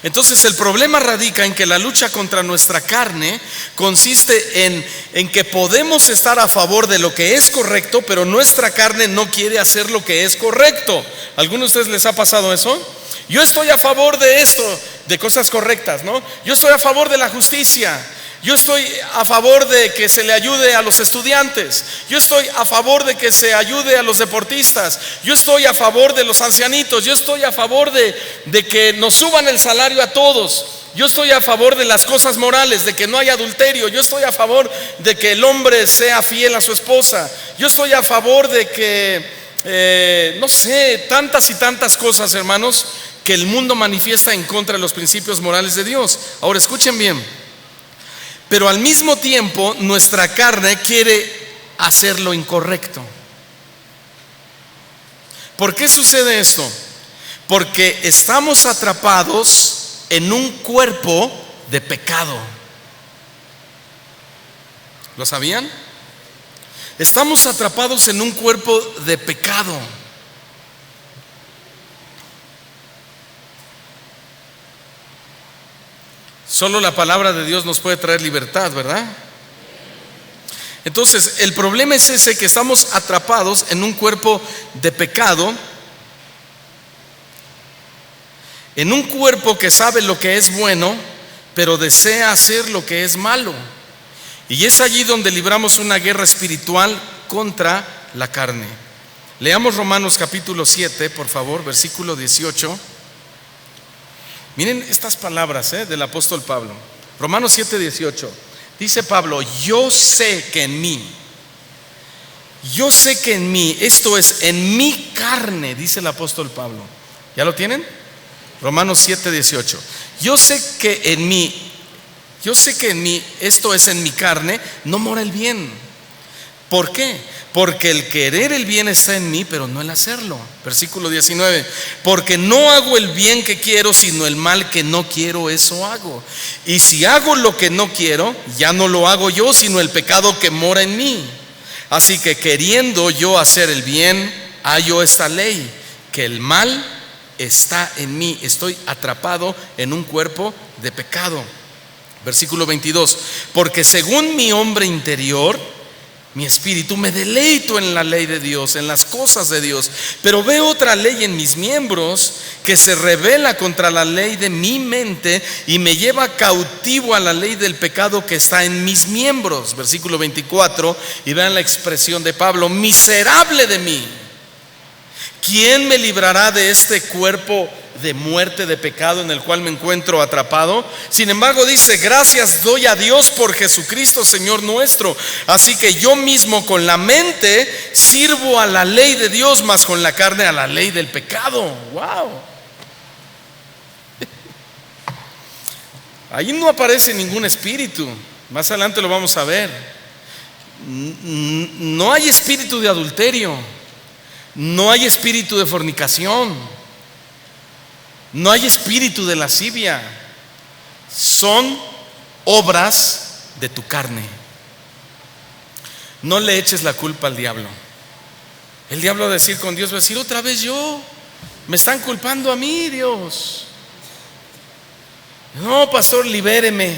Entonces el problema radica en que la lucha contra nuestra carne consiste en que podemos estar a favor de lo que es correcto, pero nuestra carne no quiere hacer lo que es correcto. ¿A alguno de ustedes les ha pasado eso? Yo estoy a favor de esto, de cosas correctas, ¿no? Yo estoy a favor de la justicia. Yo estoy a favor de que se le ayude a los estudiantes. Yo estoy a favor de que se ayude a los deportistas. Yo estoy a favor de los ancianitos. Yo estoy a favor de que nos suban el salario a todos. Yo estoy a favor de las cosas morales, de que no haya adulterio. Yo estoy a favor de que el hombre sea fiel a su esposa. Yo estoy a favor de que, no sé, tantas y tantas cosas, hermanos, que el mundo manifiesta en contra de los principios morales de Dios. Ahora escuchen bien. Pero al mismo tiempo nuestra carne quiere hacer lo incorrecto. ¿Por qué sucede esto? Porque estamos atrapados en un cuerpo de pecado. ¿Lo sabían? Estamos atrapados en un cuerpo de pecado. Solo la palabra de Dios nos puede traer libertad, ¿verdad? Entonces, el problema es ese, que estamos atrapados en un cuerpo de pecado, en un cuerpo que sabe lo que es bueno, pero desea hacer lo que es malo. Y es allí donde libramos una guerra espiritual contra la carne. Leamos Romanos capítulo 7, por favor, versículo 18. Miren estas palabras del apóstol Pablo. Romanos 7, 18. Dice Pablo: yo sé que en mí, esto es, en mi carne, dice el apóstol Pablo. ¿Ya lo tienen? Romanos 7, 18. Yo sé que en mí, esto es, en mi carne, no mora el bien. ¿Por qué? Porque el querer el bien está en mí, pero no el hacerlo. Versículo 19. Porque no hago el bien que quiero, sino el mal que no quiero, eso hago. Y si hago lo que no quiero, ya no lo hago yo, sino el pecado que mora en mí. Así que queriendo yo hacer el bien, hallo esta ley, que el mal está en mí. Estoy atrapado en un cuerpo de pecado. Versículo 22. Porque según mi hombre interior, mi espíritu, me deleito en la ley de Dios, en las cosas de Dios, pero veo otra ley en mis miembros que se rebela contra la ley de mi mente y me lleva cautivo a la ley del pecado que está en mis miembros. Versículo 24, y vean la expresión de Pablo: miserable de mí, ¿quién me librará de este cuerpo de muerte, de pecado en el cual me encuentro atrapado? Sin embargo dice: gracias doy a Dios por Jesucristo Señor nuestro. Así que yo mismo con la mente sirvo a la ley de Dios, mas con la carne a la ley del pecado. Wow. Ahí no aparece ningún espíritu. Más adelante lo vamos a ver. No hay espíritu de adulterio, no hay espíritu de fornicación, no hay espíritu de lascivia. Son obras de tu carne. No le eches la culpa al diablo. El diablo va a decir con Dios, va a decir: otra vez yo, me están culpando a mí, Dios. No, pastor, libéreme,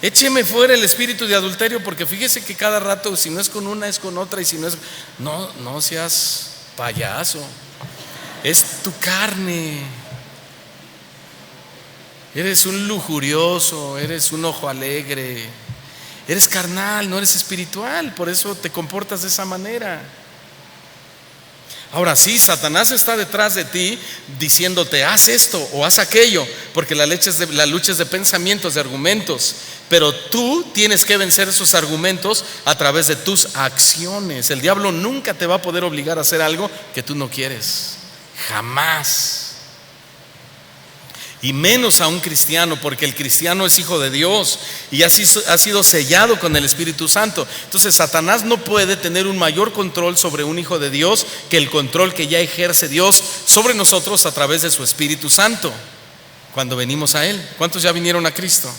écheme fuera el espíritu de adulterio, porque fíjese que cada rato, si no es con una, es con otra, y si no es... No seas payaso, es tu carne. Eres un lujurioso, eres un ojo alegre, eres carnal, no eres espiritual, por eso te comportas de esa manera. Ahora sí, Satanás está detrás de ti diciéndote: haz esto o haz aquello, porque la lucha es de pensamientos, de argumentos. Pero tú tienes que vencer esos argumentos a través de tus acciones. El diablo nunca te va a poder obligar a hacer algo que tú no quieres, jamás. Y menos a un cristiano, porque el cristiano es hijo de Dios y así ha sido sellado con el Espíritu Santo. Entonces Satanás no puede tener un mayor control sobre un hijo de Dios que el control que ya ejerce Dios sobre nosotros a través de su Espíritu Santo cuando venimos a Él. ¿Cuántos ya vinieron a Cristo?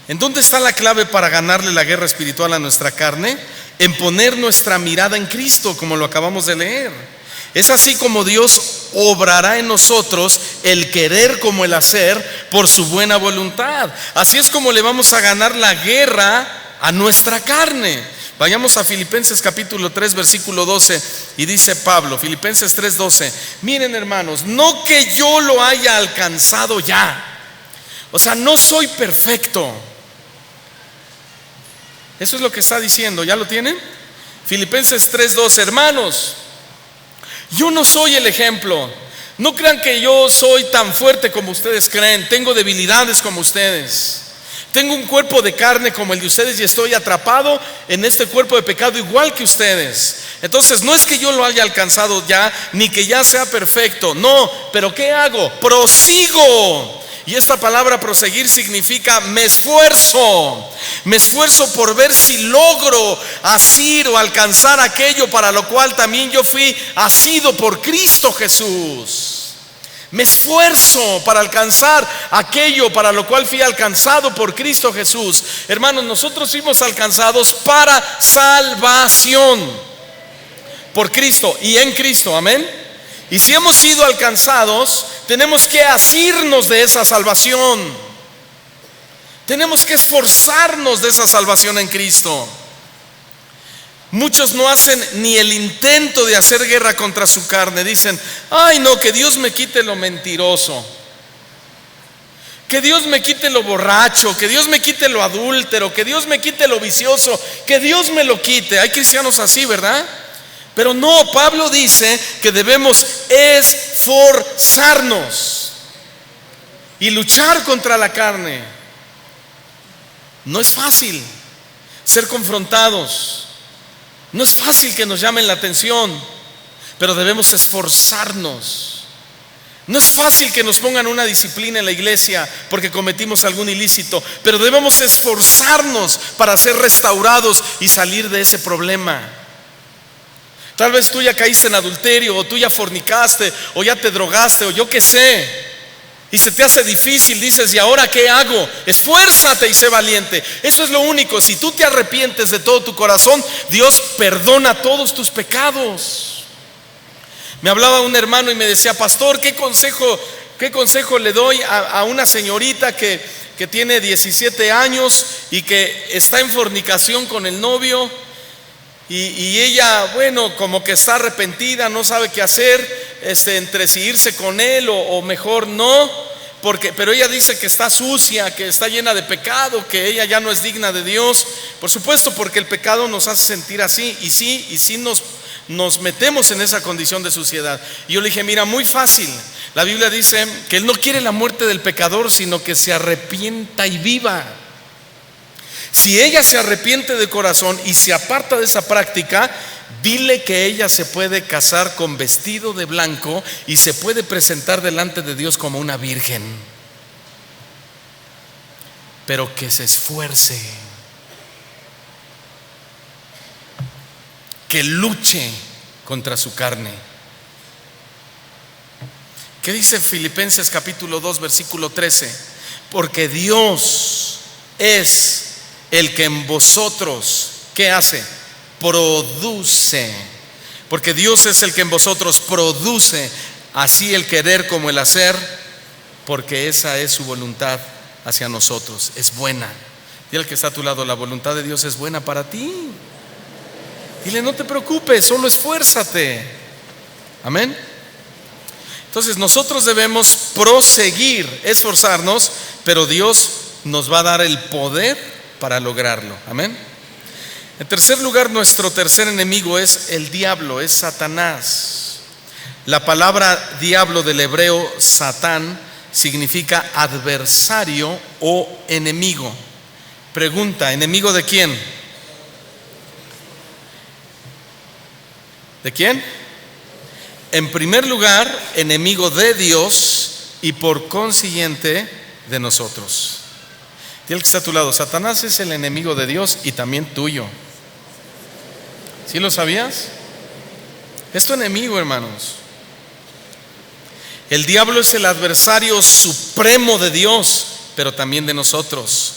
¿En dónde está la clave para ganarle la guerra espiritual a nuestra carne? En poner nuestra mirada en Cristo, como lo acabamos de leer. Es así como Dios obrará en nosotros el querer como el hacer por su buena voluntad. Así es como le vamos a ganar la guerra a nuestra carne. Vayamos a Filipenses capítulo 3 versículo 12 y dice Pablo, Filipenses 3:12: miren, hermanos, no que yo lo haya alcanzado ya, o sea, no soy perfecto. Eso es lo que está diciendo, ¿ya lo tienen? Filipenses 3:12: hermanos, yo no soy el ejemplo. No crean que yo soy tan fuerte como ustedes creen. Tengo debilidades como ustedes. Tengo un cuerpo de carne como el de ustedes y estoy atrapado en este cuerpo de pecado igual que ustedes. Entonces no es que yo lo haya alcanzado ya, ni que ya sea perfecto. No, pero ¿qué hago? Prosigo. Y esta palabra proseguir significa me esfuerzo. Me esfuerzo por ver si logro asir o alcanzar aquello para lo cual también yo fui asido por Cristo Jesús. Me esfuerzo para alcanzar aquello para lo cual fui alcanzado por Cristo Jesús. Hermanos, nosotros fuimos alcanzados para salvación por Cristo y en Cristo, amén. Y si hemos sido alcanzados, tenemos que asirnos de esa salvación. Tenemos que esforzarnos de esa salvación en Cristo. Muchos no hacen ni el intento de hacer guerra contra su carne. Dicen: ay no, que Dios me quite lo mentiroso, que Dios me quite lo borracho, que Dios me quite lo adúltero, que Dios me quite lo vicioso, que Dios me lo quite. Hay cristianos así, ¿verdad? Pero no, Pablo dice que debemos esforzarnos y luchar contra la carne. No es fácil ser confrontados. No es fácil que nos llamen la atención, pero debemos esforzarnos. No es fácil que nos pongan una disciplina en la iglesia porque cometimos algún ilícito, pero debemos esforzarnos para ser restaurados y salir de ese problema. Tal vez tú ya caíste en adulterio, o tú ya fornicaste, o ya te drogaste, o yo qué sé, y se te hace difícil. Dices: ¿y ahora qué hago? Esfuérzate y sé valiente. Eso es lo único. Si tú te arrepientes de todo tu corazón, Dios perdona todos tus pecados. Me hablaba un hermano y me decía: pastor, ¿qué consejo le doy a una señorita que tiene 17 años y que está en fornicación con el novio? Y ella, bueno, como que está arrepentida, no sabe qué hacer, entre si irse con él o mejor no, pero ella dice que está sucia, que está llena de pecado, que ella ya no es digna de Dios. Por supuesto, porque el pecado nos hace sentir así, y sí nos metemos en esa condición de suciedad. Y yo le dije: mira, muy fácil. La Biblia dice que Él no quiere la muerte del pecador, sino que se arrepienta y viva. Si ella se arrepiente de corazón y se aparta de esa práctica, dile que ella se puede casar con vestido de blanco y se puede presentar delante de Dios como una virgen. Pero que se esfuerce, que luche contra su carne. ¿Qué dice Filipenses capítulo 2 versículo 13? Porque Dios es el que en vosotros, ¿qué hace? Produce. Porque Dios es el que en vosotros produce así el querer como el hacer, porque esa es su voluntad hacia nosotros. Es buena. Dile al que está a tu lado: la voluntad de Dios es buena para ti. Dile: no te preocupes, solo esfuérzate. Amén. Entonces nosotros debemos proseguir, esforzarnos, pero Dios nos va a dar el poder para lograrlo. Amén. En tercer lugar, nuestro tercer enemigo es el diablo, es Satanás. La palabra diablo del hebreo satán significa adversario o enemigo. Pregunta: ¿enemigo de quién? ¿De quién? En primer lugar, enemigo de Dios y por consiguiente de nosotros. Dile al que está a tu lado: Satanás es el enemigo de Dios y también tuyo. ¿Sí lo sabías? Es tu enemigo, hermanos. El diablo es el adversario supremo de Dios, pero también de nosotros.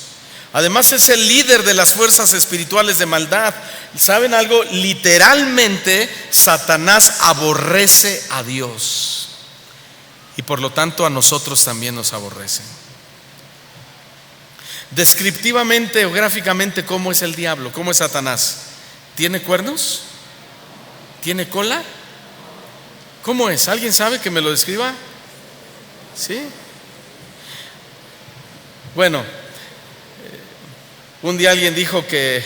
Además es el líder de las fuerzas espirituales de maldad. ¿Saben algo? Literalmente Satanás aborrece a Dios y por lo tanto a nosotros también nos aborrece. Descriptivamente o gráficamente, ¿cómo es el diablo? ¿Cómo es Satanás? ¿Tiene cuernos? ¿Tiene cola? ¿Cómo es? ¿Alguien sabe que me lo describa? ¿Sí? Bueno, un día alguien dijo que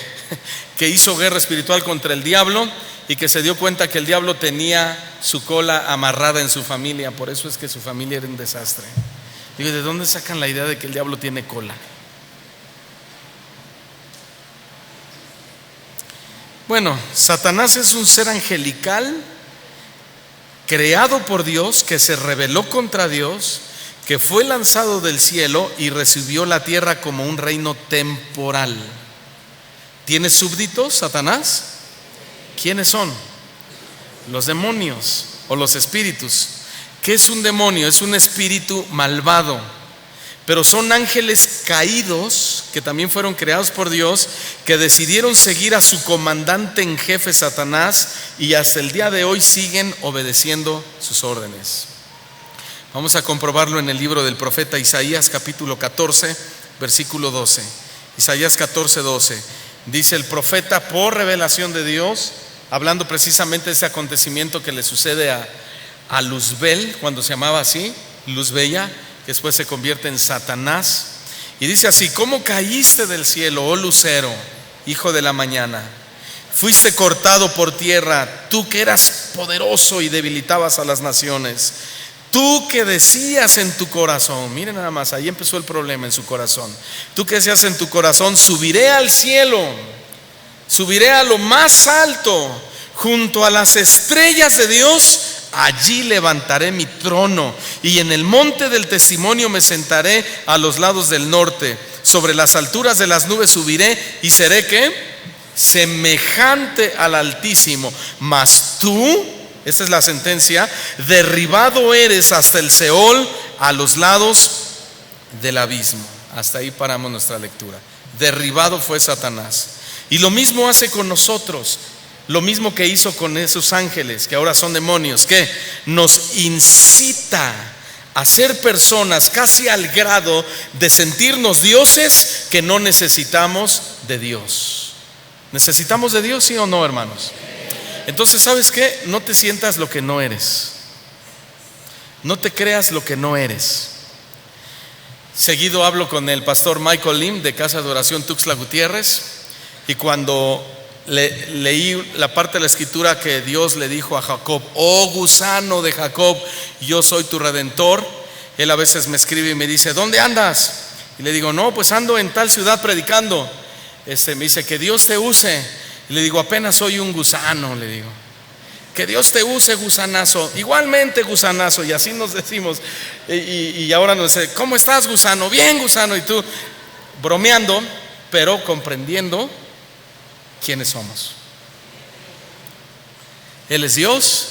hizo guerra espiritual contra el diablo y que se dio cuenta que el diablo tenía su cola amarrada en su familia, por eso es que su familia era un desastre. Digo, ¿de dónde sacan la idea de que el diablo tiene cola? Bueno, Satanás es un ser angelical creado por Dios, que se rebeló contra Dios, que fue lanzado del cielo y recibió la tierra como un reino temporal. ¿Tiene súbditos, Satanás? ¿Quiénes son? Los demonios o los espíritus. ¿Qué es un demonio? Es un espíritu malvado, pero son ángeles caídos que también fueron creados por Dios, que decidieron seguir a su comandante en jefe, Satanás, y hasta el día de hoy siguen obedeciendo sus órdenes. Vamos a comprobarlo en el libro del profeta Isaías, capítulo 14, versículo 12. Isaías 14, 12. Dice el profeta, por revelación de Dios, hablando precisamente de ese acontecimiento que le sucede a Luzbel, cuando se llamaba así, Luz Bella, que después se convierte en Satanás. Y dice así: ¿cómo caíste del cielo, oh lucero, hijo de la mañana? Fuiste cortado por tierra, tú que eras poderoso y debilitabas a las naciones. Tú que decías en tu corazón, miren nada más, ahí empezó el problema en su corazón. Tú que decías en tu corazón, subiré al cielo, subiré a lo más alto, junto a las estrellas de Dios. Allí levantaré mi trono y en el monte del testimonio me sentaré a los lados del norte. Sobre las alturas de las nubes subiré y seré ¿qué? Semejante al Altísimo. Mas tú, esta es la sentencia, derribado eres hasta el Seol, a los lados del abismo. Hasta ahí paramos nuestra lectura. Derribado fue Satanás. Y lo mismo hace con nosotros. Lo mismo que hizo con esos ángeles, que ahora son demonios, que nos incita a ser personas casi al grado de sentirnos dioses que no necesitamos de Dios. ¿Necesitamos de Dios, sí o no, hermanos? Entonces, ¿sabes qué? No te sientas lo que no eres. No te creas lo que no eres. Seguido hablo con el pastor Michael Lim de Casa de Oración Tuxtla Gutiérrez, y cuando leí la parte de la escritura que Dios le dijo a Jacob: oh gusano de Jacob, yo soy tu redentor. Él a veces me escribe y me dice: ¿dónde andas? Y le digo: no, pues ando en tal ciudad predicando. Me dice: que Dios te use. Y le digo: apenas soy un gusano, le digo. Que Dios te use, gusanazo. Igualmente, gusanazo. Y así nos decimos. Y ahora nos dice: ¿cómo estás, gusano? Bien, gusano. Y tú bromeando, pero comprendiendo quiénes somos. Él es Dios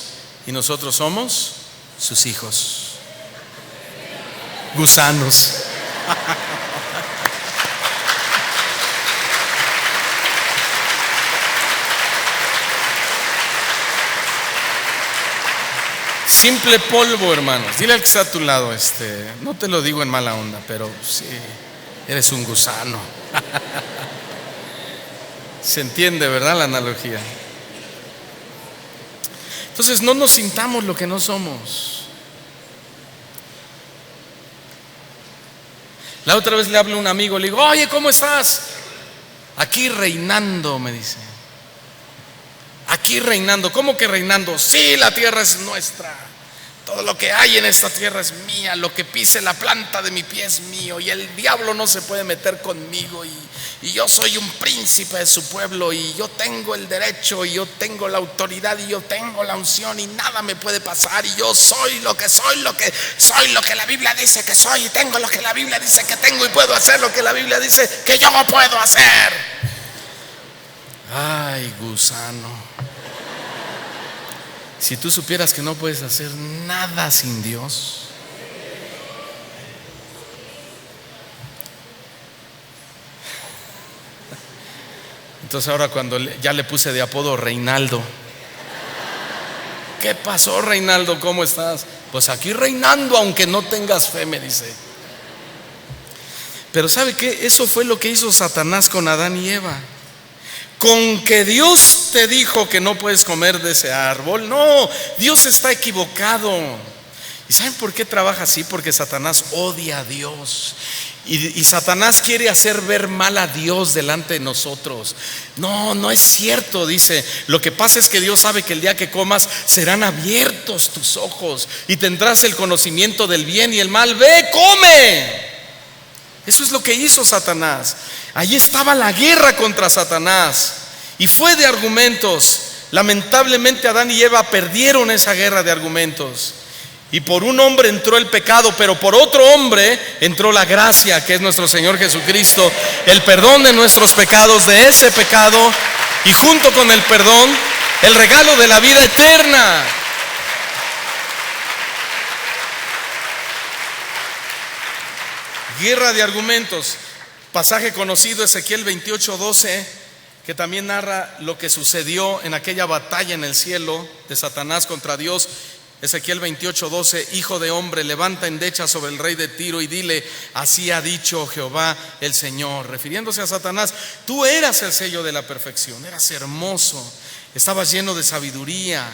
y nosotros somos sus hijos, gusanos. Simple polvo, hermanos. Dile al que está a tu lado, no te lo digo en mala onda, pero sí, eres un gusano. Se entiende, ¿verdad? La analogía. Entonces, no nos sintamos lo que no somos. La otra vez le hablo a un amigo, le digo: oye, ¿cómo estás? Aquí reinando, me dice. Aquí reinando. ¿Cómo que reinando? Sí, la tierra es nuestra. Todo lo que hay en esta tierra es mía. Lo que pise la planta de mi pie es mío. Y el diablo no se puede meter conmigo. Y yo soy un príncipe de su pueblo. Y yo tengo el derecho. Y yo tengo la autoridad. Y yo tengo la unción. Y nada me puede pasar. Y yo soy lo que soy. Lo que la Biblia dice que soy. Y tengo lo que la Biblia dice que tengo. Y puedo hacer lo que la Biblia dice que yo no puedo hacer. Ay, gusano. Si tú supieras que no puedes hacer nada sin Dios. Entonces ahora cuando ya le puse de apodo Reinaldo. ¿Qué pasó, Reinaldo? ¿Cómo estás? Pues aquí reinando aunque no tengas fe, me dice. Pero ¿sabe qué? Eso fue lo que hizo Satanás con Adán y Eva. Con que Dios te dijo que no puedes comer de ese árbol. No, Dios está equivocado. ¿Y saben por qué trabaja así? Porque Satanás odia a Dios. Y Satanás quiere hacer ver mal a Dios delante de nosotros. No, no es cierto, dice. Lo que pasa es que Dios sabe que el día que comas serán abiertos tus ojos y tendrás el conocimiento del bien y el mal. Ve, come. Eso es lo que hizo Satanás. Allí estaba la guerra contra Satanás y fue de argumentos. Lamentablemente Adán y Eva perdieron esa guerra de argumentos. Y por un hombre entró el pecado, pero por otro hombre entró la gracia, que es nuestro Señor Jesucristo, el perdón de nuestros pecados, de ese pecado, y junto con el perdón, el regalo de la vida eterna. Guerra de argumentos. Pasaje conocido, Ezequiel 28:12, que también narra lo que sucedió en aquella batalla en el cielo de Satanás contra Dios. Ezequiel 28:12: Hijo de hombre, levanta endecha sobre el rey de Tiro y dile: así ha dicho Jehová el Señor. Refiriéndose a Satanás: tú eras el sello de la perfección, eras hermoso, estabas lleno de sabiduría,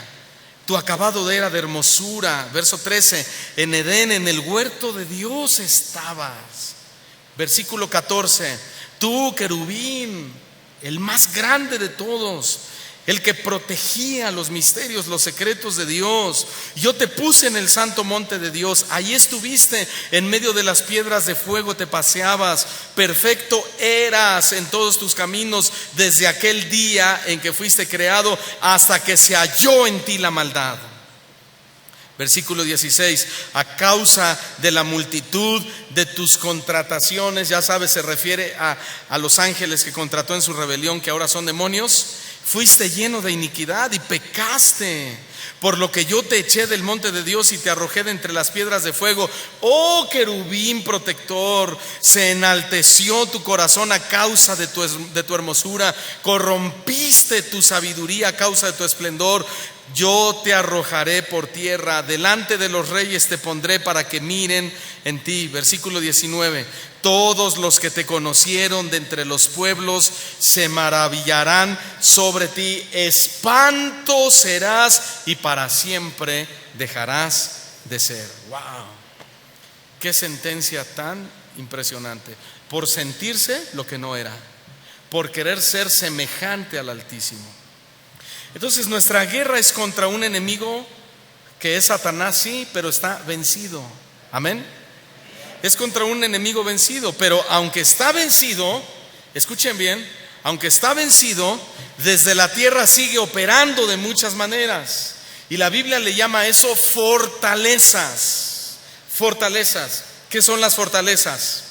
tu acabado era de hermosura. Verso 13: en Edén, en el huerto de Dios estabas. Versículo 14: tú, querubín, el más grande de todos, el que protegía los misterios, los secretos de Dios. Yo te puse en el santo monte de Dios, allí estuviste, en medio de las piedras de fuego te paseabas. Perfecto eras en todos tus caminos desde aquel día en que fuiste creado hasta que se halló en ti la maldad. Versículo 16: a causa de la multitud de tus contrataciones, ya sabes, se refiere a los ángeles que contrató en su rebelión, que ahora son demonios. Fuiste lleno de iniquidad y pecaste, por lo que yo te eché del monte de Dios y te arrojé de entre las piedras de fuego. Oh querubín protector, se enalteció tu corazón a causa de tu hermosura, corrompiste tu sabiduría a causa de tu esplendor. Yo te arrojaré por tierra, delante de los reyes te pondré para que miren en ti. Versículo 19: todos los que te conocieron de entre los pueblos se maravillarán sobre ti. Espanto serás y para siempre dejarás de ser. Wow, qué sentencia tan impresionante. Por sentirse lo que no era, por querer ser semejante al Altísimo. Entonces nuestra guerra es contra un enemigo que es Satanás, sí, pero está vencido. Amén. Es contra un enemigo vencido, pero aunque está vencido, escuchen bien, aunque está vencido, desde la tierra sigue operando de muchas maneras. Y la Biblia le llama a eso fortalezas. Fortalezas. ¿Qué son las fortalezas?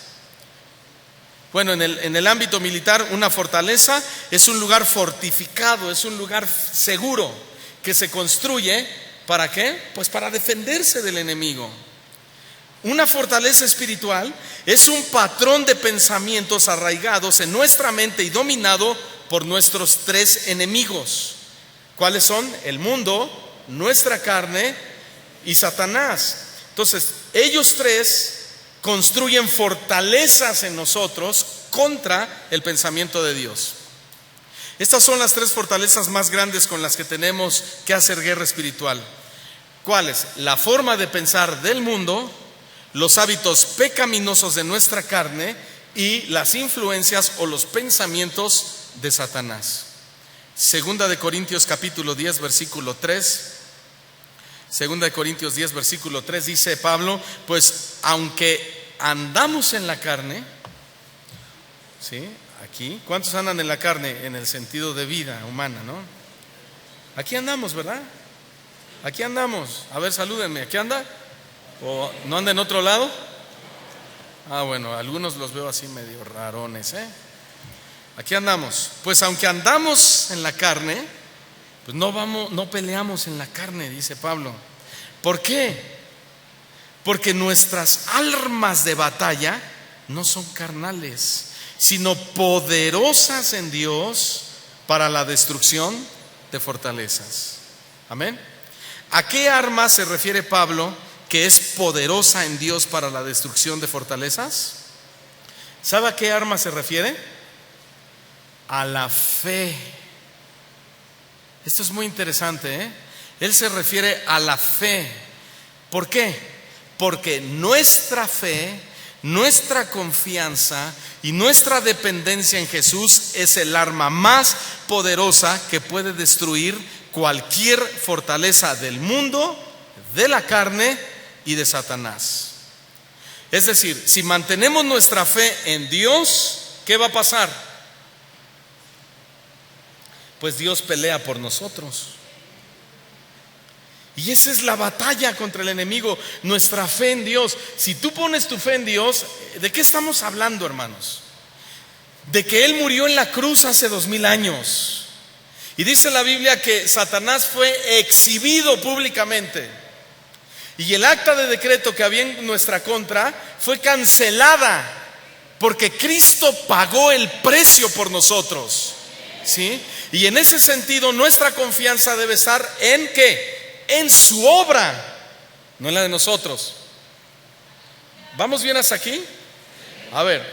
Bueno, en el ámbito militar, una fortaleza es un lugar fortificado, es un lugar seguro que se construye. ¿Para qué? Pues para defenderse del enemigo. Una fortaleza espiritual es un patrón de pensamientos arraigados en nuestra mente y dominado por nuestros tres enemigos. ¿Cuáles son? El mundo, nuestra carne y Satanás. Entonces, ellos tres construyen fortalezas en nosotros contra el pensamiento de Dios. Estas son las tres fortalezas más grandes con las que tenemos que hacer guerra espiritual. ¿Cuáles? La forma de pensar del mundo, los hábitos pecaminosos de nuestra carne y las influencias o los pensamientos de Satanás. Segunda de Corintios capítulo 10 versículo 3. Segunda de Corintios 10 versículo 3 dice Pablo: pues aunque andamos en la carne, ¿sí? Aquí, ¿cuántos andan en la carne? En el sentido de vida humana, ¿no? Aquí andamos, ¿verdad? Aquí andamos. A ver, salúdenme. ¿Aquí anda? ¿O no anda en otro lado? Ah, bueno, algunos los veo así medio rarones, ¿eh? Aquí andamos. Pues aunque andamos en la carne, pues no peleamos en la carne, dice Pablo. ¿Por qué? Porque nuestras armas de batalla no son carnales, sino poderosas en Dios para la destrucción de fortalezas. Amén. ¿A qué arma se refiere Pablo que es poderosa en Dios para la destrucción de fortalezas? ¿Sabe a qué arma se refiere? A la fe. Esto es muy interesante, ¿eh? Él se refiere a la fe. ¿Por qué? Porque nuestra fe, nuestra confianza y nuestra dependencia en Jesús es el arma más poderosa que puede destruir cualquier fortaleza del mundo, de la carne y de Satanás. Es decir, si mantenemos nuestra fe en Dios, ¿qué va a pasar? Pues Dios pelea por nosotros. Y esa es la batalla contra el enemigo, nuestra fe en Dios. Si tú pones tu fe en Dios, ¿de qué estamos hablando, hermanos? De que Él murió en la cruz hace 2000 años. Y dice la Biblia que Satanás fue exhibido públicamente. Y el acta de decreto que había en nuestra contra fue cancelada, porque Cristo pagó el precio por nosotros. ¿Sí? Y en ese sentido nuestra confianza debe estar en ¿qué? En su obra, no en la de nosotros. ¿Vamos bien hasta aquí? A ver,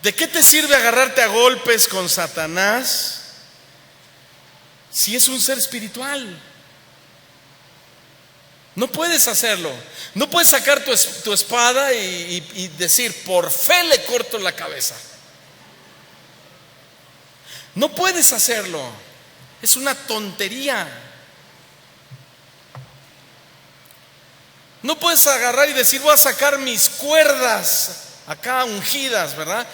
¿de qué te sirve agarrarte a golpes con Satanás si es un ser espiritual? No puedes hacerlo. No puedes sacar tu espada y decir, por fe le corto la cabeza. No puedes hacerlo. Es una tontería. No puedes agarrar y decir, voy a sacar mis cuerdas acá ungidas, ¿verdad?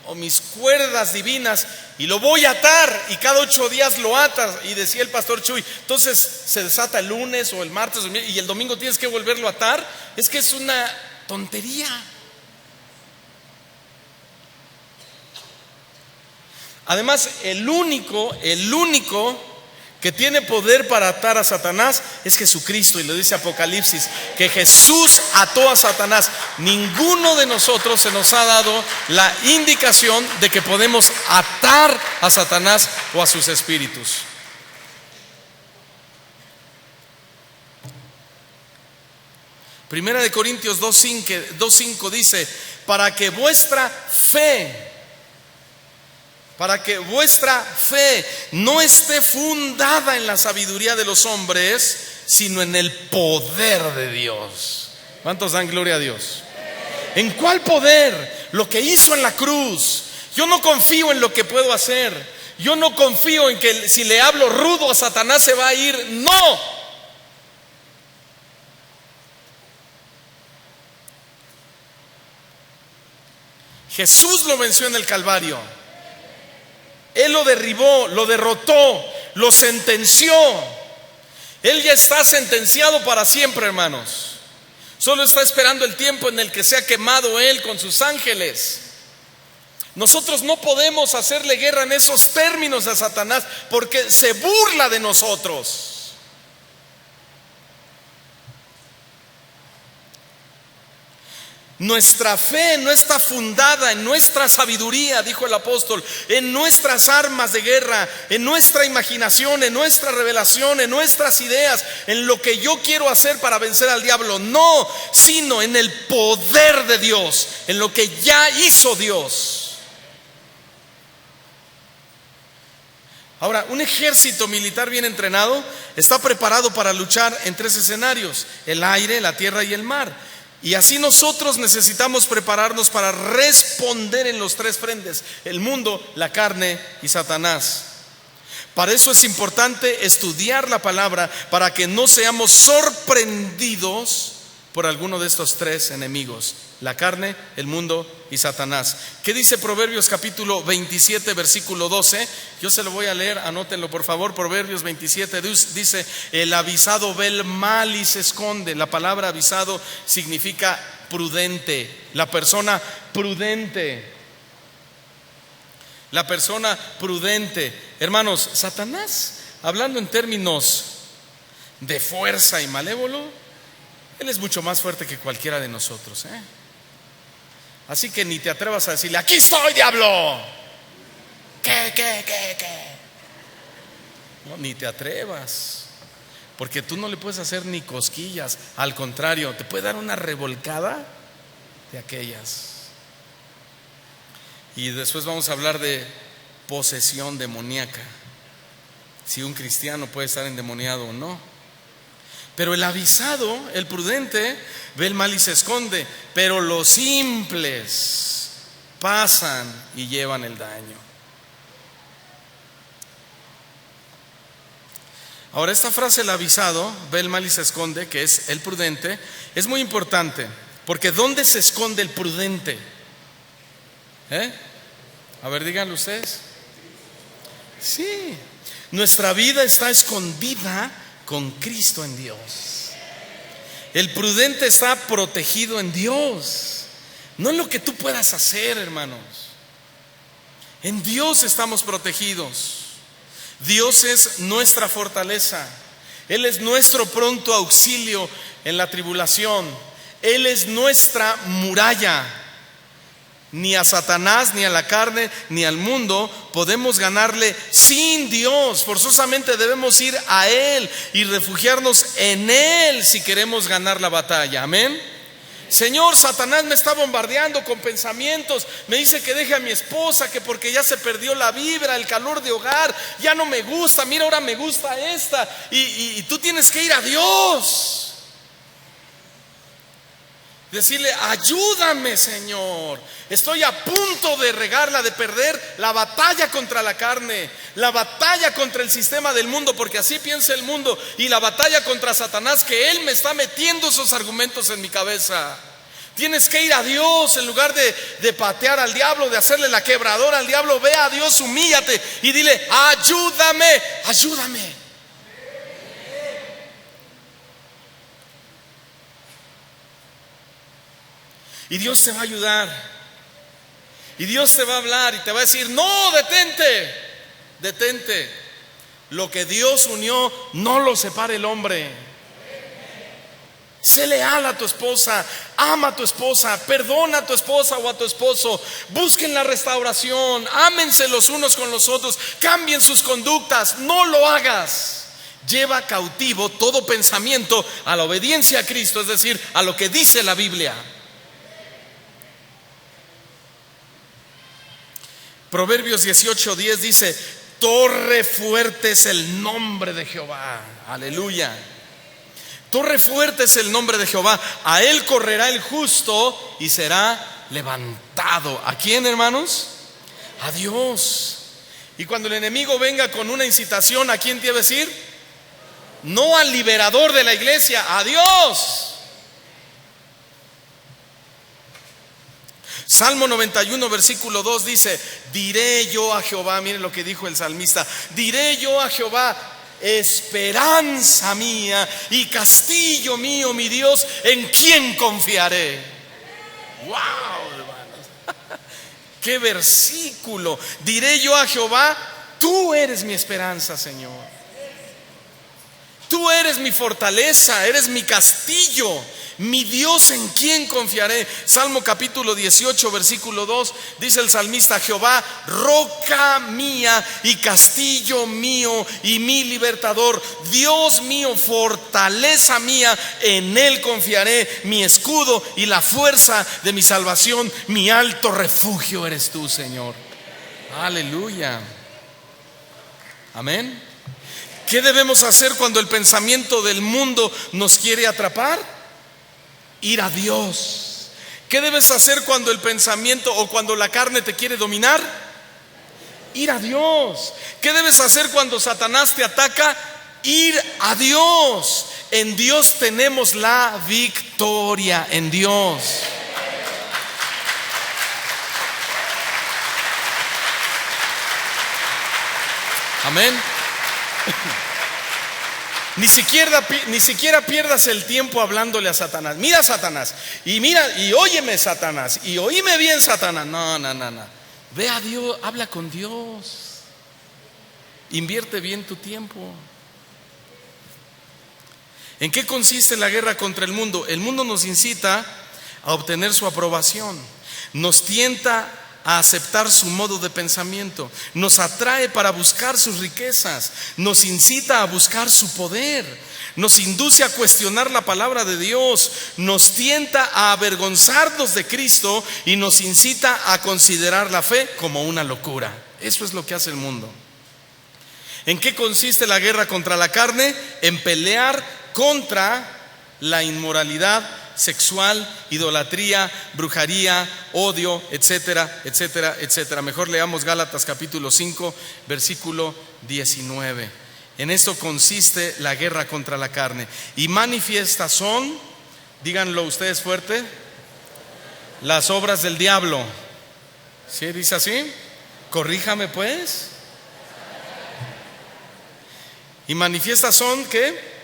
O mis cuerdas divinas y lo voy a atar, y cada 8 días lo atas. Y decía el pastor Chuy, entonces se desata el lunes o el martes y el domingo tienes que volverlo a atar. Es que es una tontería. Además, el único que tiene poder para atar a Satanás es Jesucristo. Y lo dice Apocalipsis, que Jesús ató a Satanás. Ninguno de nosotros se nos ha dado la indicación de que podemos atar a Satanás o a sus espíritus. Primera de Corintios 2:5 dice, para que vuestra fe no esté fundada en la sabiduría de los hombres, sino en el poder de Dios. ¿Cuántos dan gloria a Dios? ¿En cuál poder? Lo que hizo en la cruz. Yo no confío en lo que puedo hacer. Yo no confío en que si le hablo rudo a Satanás se va a ir. No. Jesús lo venció en el Calvario. Él lo derribó, lo derrotó, lo sentenció. Él ya está sentenciado para siempre, hermanos. Solo está esperando el tiempo en el que sea quemado Él con sus ángeles. Nosotros no podemos hacerle guerra en esos términos a Satanás, porque se burla de nosotros. Nuestra fe no está fundada en nuestra sabiduría, dijo el apóstol, en nuestras armas de guerra, en nuestra imaginación, en nuestra revelación, en nuestras ideas, en lo que yo quiero hacer para vencer al diablo. No, sino en el poder de Dios, en lo que ya hizo Dios. Ahora, un ejército militar bien entrenado está preparado para luchar en 3 escenarios: el aire, la tierra y el mar. Y así nosotros necesitamos prepararnos para responder en los 3 frentes: el mundo, la carne y Satanás. Para eso es importante estudiar la palabra, para que no seamos sorprendidos por alguno de estos 3 enemigos: la carne, el mundo y Satanás. ¿Qué dice Proverbios capítulo 27 versículo 12? Yo se lo voy a leer, anótenlo por favor. Proverbios 27 dice: el avisado ve el mal y se esconde. La palabra avisado significa prudente, la persona prudente. La persona prudente. Hermanos, Satanás, hablando en términos de fuerza y malévolo, él es mucho más fuerte que cualquiera de nosotros, ¿eh? Así que ni te atrevas a decirle: aquí estoy, diablo. ¿Qué? No, ni te atrevas, porque tú no le puedes hacer ni cosquillas. Al contrario, te puede dar una revolcada de aquellas. Y después vamos a hablar de posesión demoníaca, si un cristiano puede estar endemoniado o no. Pero el avisado, el prudente, ve el mal y se esconde, pero los simples pasan y llevan el daño. Ahora, esta frase, el avisado ve el mal y se esconde, que es el prudente, es muy importante, porque ¿dónde se esconde el prudente? A ver, díganlo ustedes. Sí, nuestra vida está escondida con Cristo en Dios. El prudente está protegido en Dios, no en lo que tú puedas hacer, hermanos. En Dios estamos protegidos. Dios es nuestra fortaleza. Él es nuestro pronto auxilio en la tribulación. Él es nuestra muralla. Ni a Satanás, ni a la carne, ni al mundo podemos ganarle sin Dios. Forzosamente debemos ir a Él y refugiarnos en Él si queremos ganar la batalla. Amén. Señor, Satanás me está bombardeando con pensamientos. Me dice que deje a mi esposa, que porque ya se perdió la vibra, el calor de hogar, ya no me gusta. Mira, ahora me gusta esta. Y tú tienes que ir a Dios. Decirle: ayúdame, Señor. Estoy a punto de regarla, de perder la batalla contra la carne, la batalla contra el sistema del mundo, porque así piensa el mundo, y la batalla contra Satanás, que él me está metiendo esos argumentos en mi cabeza. Tienes que ir a Dios en lugar de patear al diablo, de hacerle la quebradora al diablo. Ve a Dios, humíllate y dile: ayúdame, ayúdame. Y Dios te va a ayudar. Y Dios te va a hablar y te va a decir: no, detente, detente. Lo que Dios unió, no lo separe el hombre. Sé leal a tu esposa, ama a tu esposa, perdona a tu esposa o a tu esposo. Busquen la restauración, ámense los unos con los otros, cambien sus conductas. No lo hagas. Lleva cautivo todo pensamiento a la obediencia a Cristo, es decir, a lo que dice la Biblia. Proverbios 18:10 dice: torre fuerte es el nombre de Jehová. Aleluya. Torre fuerte es el nombre de Jehová. A él correrá el justo y será levantado. ¿A quién, hermanos? A Dios. Y cuando el enemigo venga con una incitación, ¿a quién te debe decir? No al liberador de la iglesia, a Dios. Salmo 91 versículo 2 dice: diré yo a Jehová. Miren lo que dijo el salmista: diré yo a Jehová, esperanza mía y castillo mío, mi Dios, en quien confiaré. Wow, hermanos. Qué versículo. Diré yo a Jehová: tú eres mi esperanza, Señor. Tú eres mi fortaleza, eres mi castillo, mi Dios, en quien confiaré. Salmo capítulo 18 versículo 2 dice el salmista: Jehová, roca mía y castillo mío y mi libertador, Dios mío, fortaleza mía, en él confiaré, mi escudo y la fuerza de mi salvación, mi alto refugio eres tú, Señor. Aleluya. Amén. ¿Qué debemos hacer cuando el pensamiento del mundo nos quiere atrapar? Ir a Dios. ¿Qué debes hacer cuando el pensamiento o cuando la carne te quiere dominar? Ir a Dios. ¿Qué debes hacer cuando Satanás te ataca? Ir a Dios. En Dios tenemos la victoria, en Dios. Amén. Ni siquiera pierdas el tiempo hablándole a Satanás. Mira, Satanás, y mira, y óyeme, Satanás, y oíme bien, Satanás. No. Ve a Dios, habla con Dios. Invierte bien tu tiempo. ¿En qué consiste la guerra contra el mundo? El mundo nos incita a obtener su aprobación. Nos tienta a aceptar su modo de pensamiento, nos atrae para buscar sus riquezas, nos incita a buscar su poder, nos induce a cuestionar la palabra de Dios, nos tienta a avergonzarnos de Cristo y nos incita a considerar la fe como una locura. Eso es lo que hace el mundo. ¿En qué consiste la guerra contra la carne? En pelear contra la inmoralidad sexual, idolatría, brujería, odio, etcétera, etcétera, etcétera. Mejor leamos Gálatas capítulo 5, versículo 19. En eso consiste la guerra contra la carne. Y manifiestas son, díganlo ustedes fuerte, las obras del diablo. ¿Sí dice así? Corríjame pues. Y manifiestas son, ¿qué?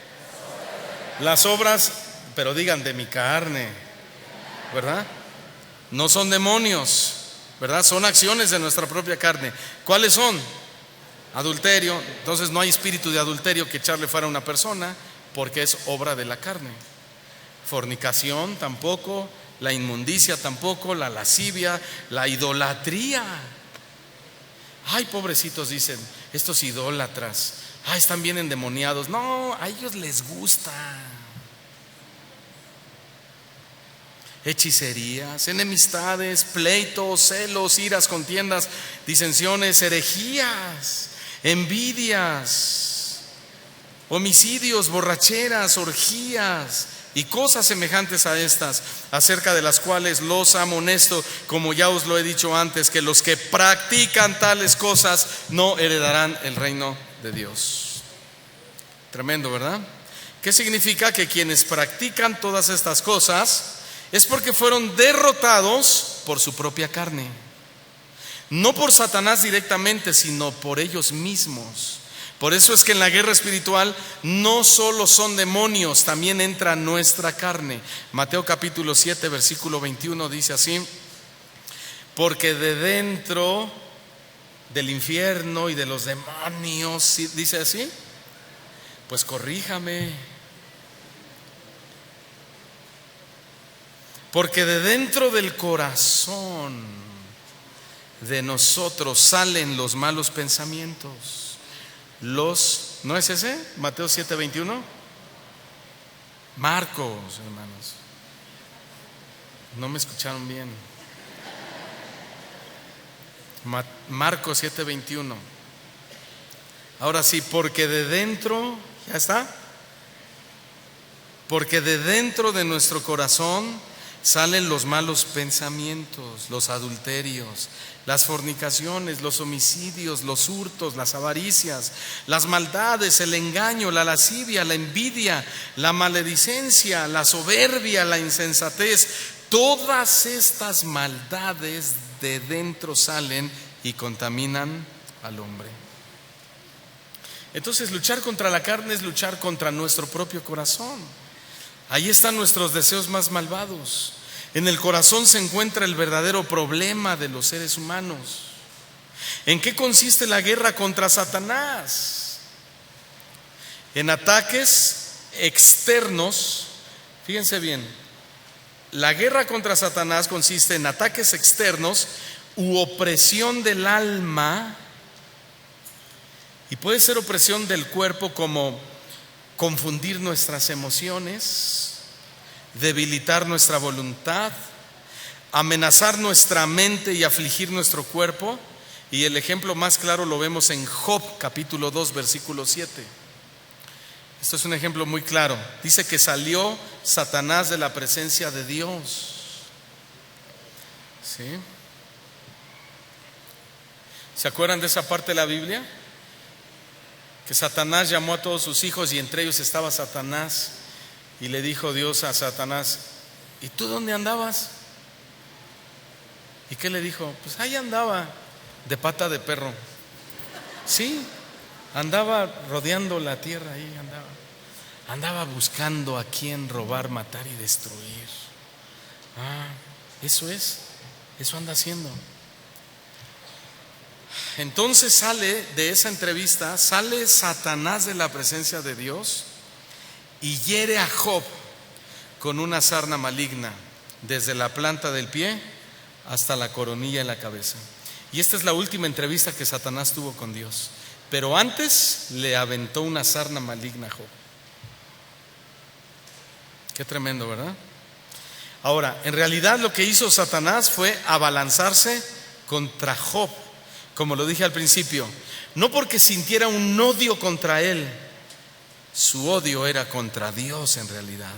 Las obras, pero digan, de mi carne, ¿verdad? No son demonios, ¿verdad? Son acciones de nuestra propia carne. ¿Cuáles son? Adulterio. Entonces no hay espíritu de adulterio que echarle fuera a una persona, porque es obra de la carne. Fornicación tampoco, la inmundicia tampoco, la lascivia, la idolatría. Ay, pobrecitos, dicen estos idólatras. Ay, están bien endemoniados. No, a ellos les gusta. Hechicerías, enemistades, pleitos, celos, iras, contiendas, disensiones, herejías, envidias, homicidios, borracheras, orgías y cosas semejantes a estas, acerca de las cuales los amonesto, como ya os lo he dicho antes, que los que practican tales cosas no heredarán el reino de Dios. Tremendo, ¿verdad? ¿Qué significa? Que quienes practican todas estas cosas es porque fueron derrotados por su propia carne, no por Satanás directamente, sino por ellos mismos. Por eso es que en la guerra espiritual no solo son demonios, también entra nuestra carne. Mateo capítulo 7, versículo 21 dice así: porque de dentro del infierno y de los demonios, dice así, pues corríjame. Porque de dentro del corazón de nosotros salen los malos pensamientos. ¿No es ese? Mateo 7:21. Marcos, hermanos. No me escucharon bien. Marcos 7:21. Ahora sí, porque de dentro, ¿ya está? Porque de dentro de nuestro corazón salen los malos pensamientos, los adulterios, las fornicaciones, los homicidios, los hurtos, las avaricias, las maldades, el engaño, la lascivia, la envidia, la maledicencia, la soberbia, la insensatez. Todas estas maldades de dentro salen y contaminan al hombre. Entonces, luchar contra la carne es luchar contra nuestro propio corazón. Ahí están nuestros deseos más malvados. En el corazón se encuentra el verdadero problema de los seres humanos. ¿En qué consiste la guerra contra Satanás? En ataques externos. Fíjense bien, la guerra contra Satanás consiste en ataques externos u opresión del alma, y puede ser opresión del cuerpo, como confundir nuestras emociones, debilitar nuestra voluntad, amenazar nuestra mente y afligir nuestro cuerpo. Y el ejemplo más claro lo vemos en Job capítulo 2 versículo 7. Esto es un ejemplo muy claro. Dice que salió Satanás de la presencia de Dios. ¿Sí? ¿Se acuerdan de esa parte de la Biblia? Que Satanás llamó a todos sus hijos y entre ellos estaba Satanás, y le dijo Dios a Satanás: ¿y tú dónde andabas? ¿Y qué le dijo? Pues ahí andaba de pata de perro. Sí, andaba rodeando la tierra, ahí andaba buscando a quien robar, matar y destruir. Eso anda haciendo. Entonces sale de esa entrevista, sale Satanás de la presencia de Dios y hiere a Job con una sarna maligna, desde la planta del pie hasta la coronilla en la cabeza. Y esta es la última entrevista que Satanás tuvo con Dios. Pero antes le aventó una sarna maligna a Job. Qué tremendo, ¿verdad? Ahora, en realidad lo que hizo Satanás fue abalanzarse contra Job, como lo dije al principio, no porque sintiera un odio contra él, su odio era contra Dios en realidad.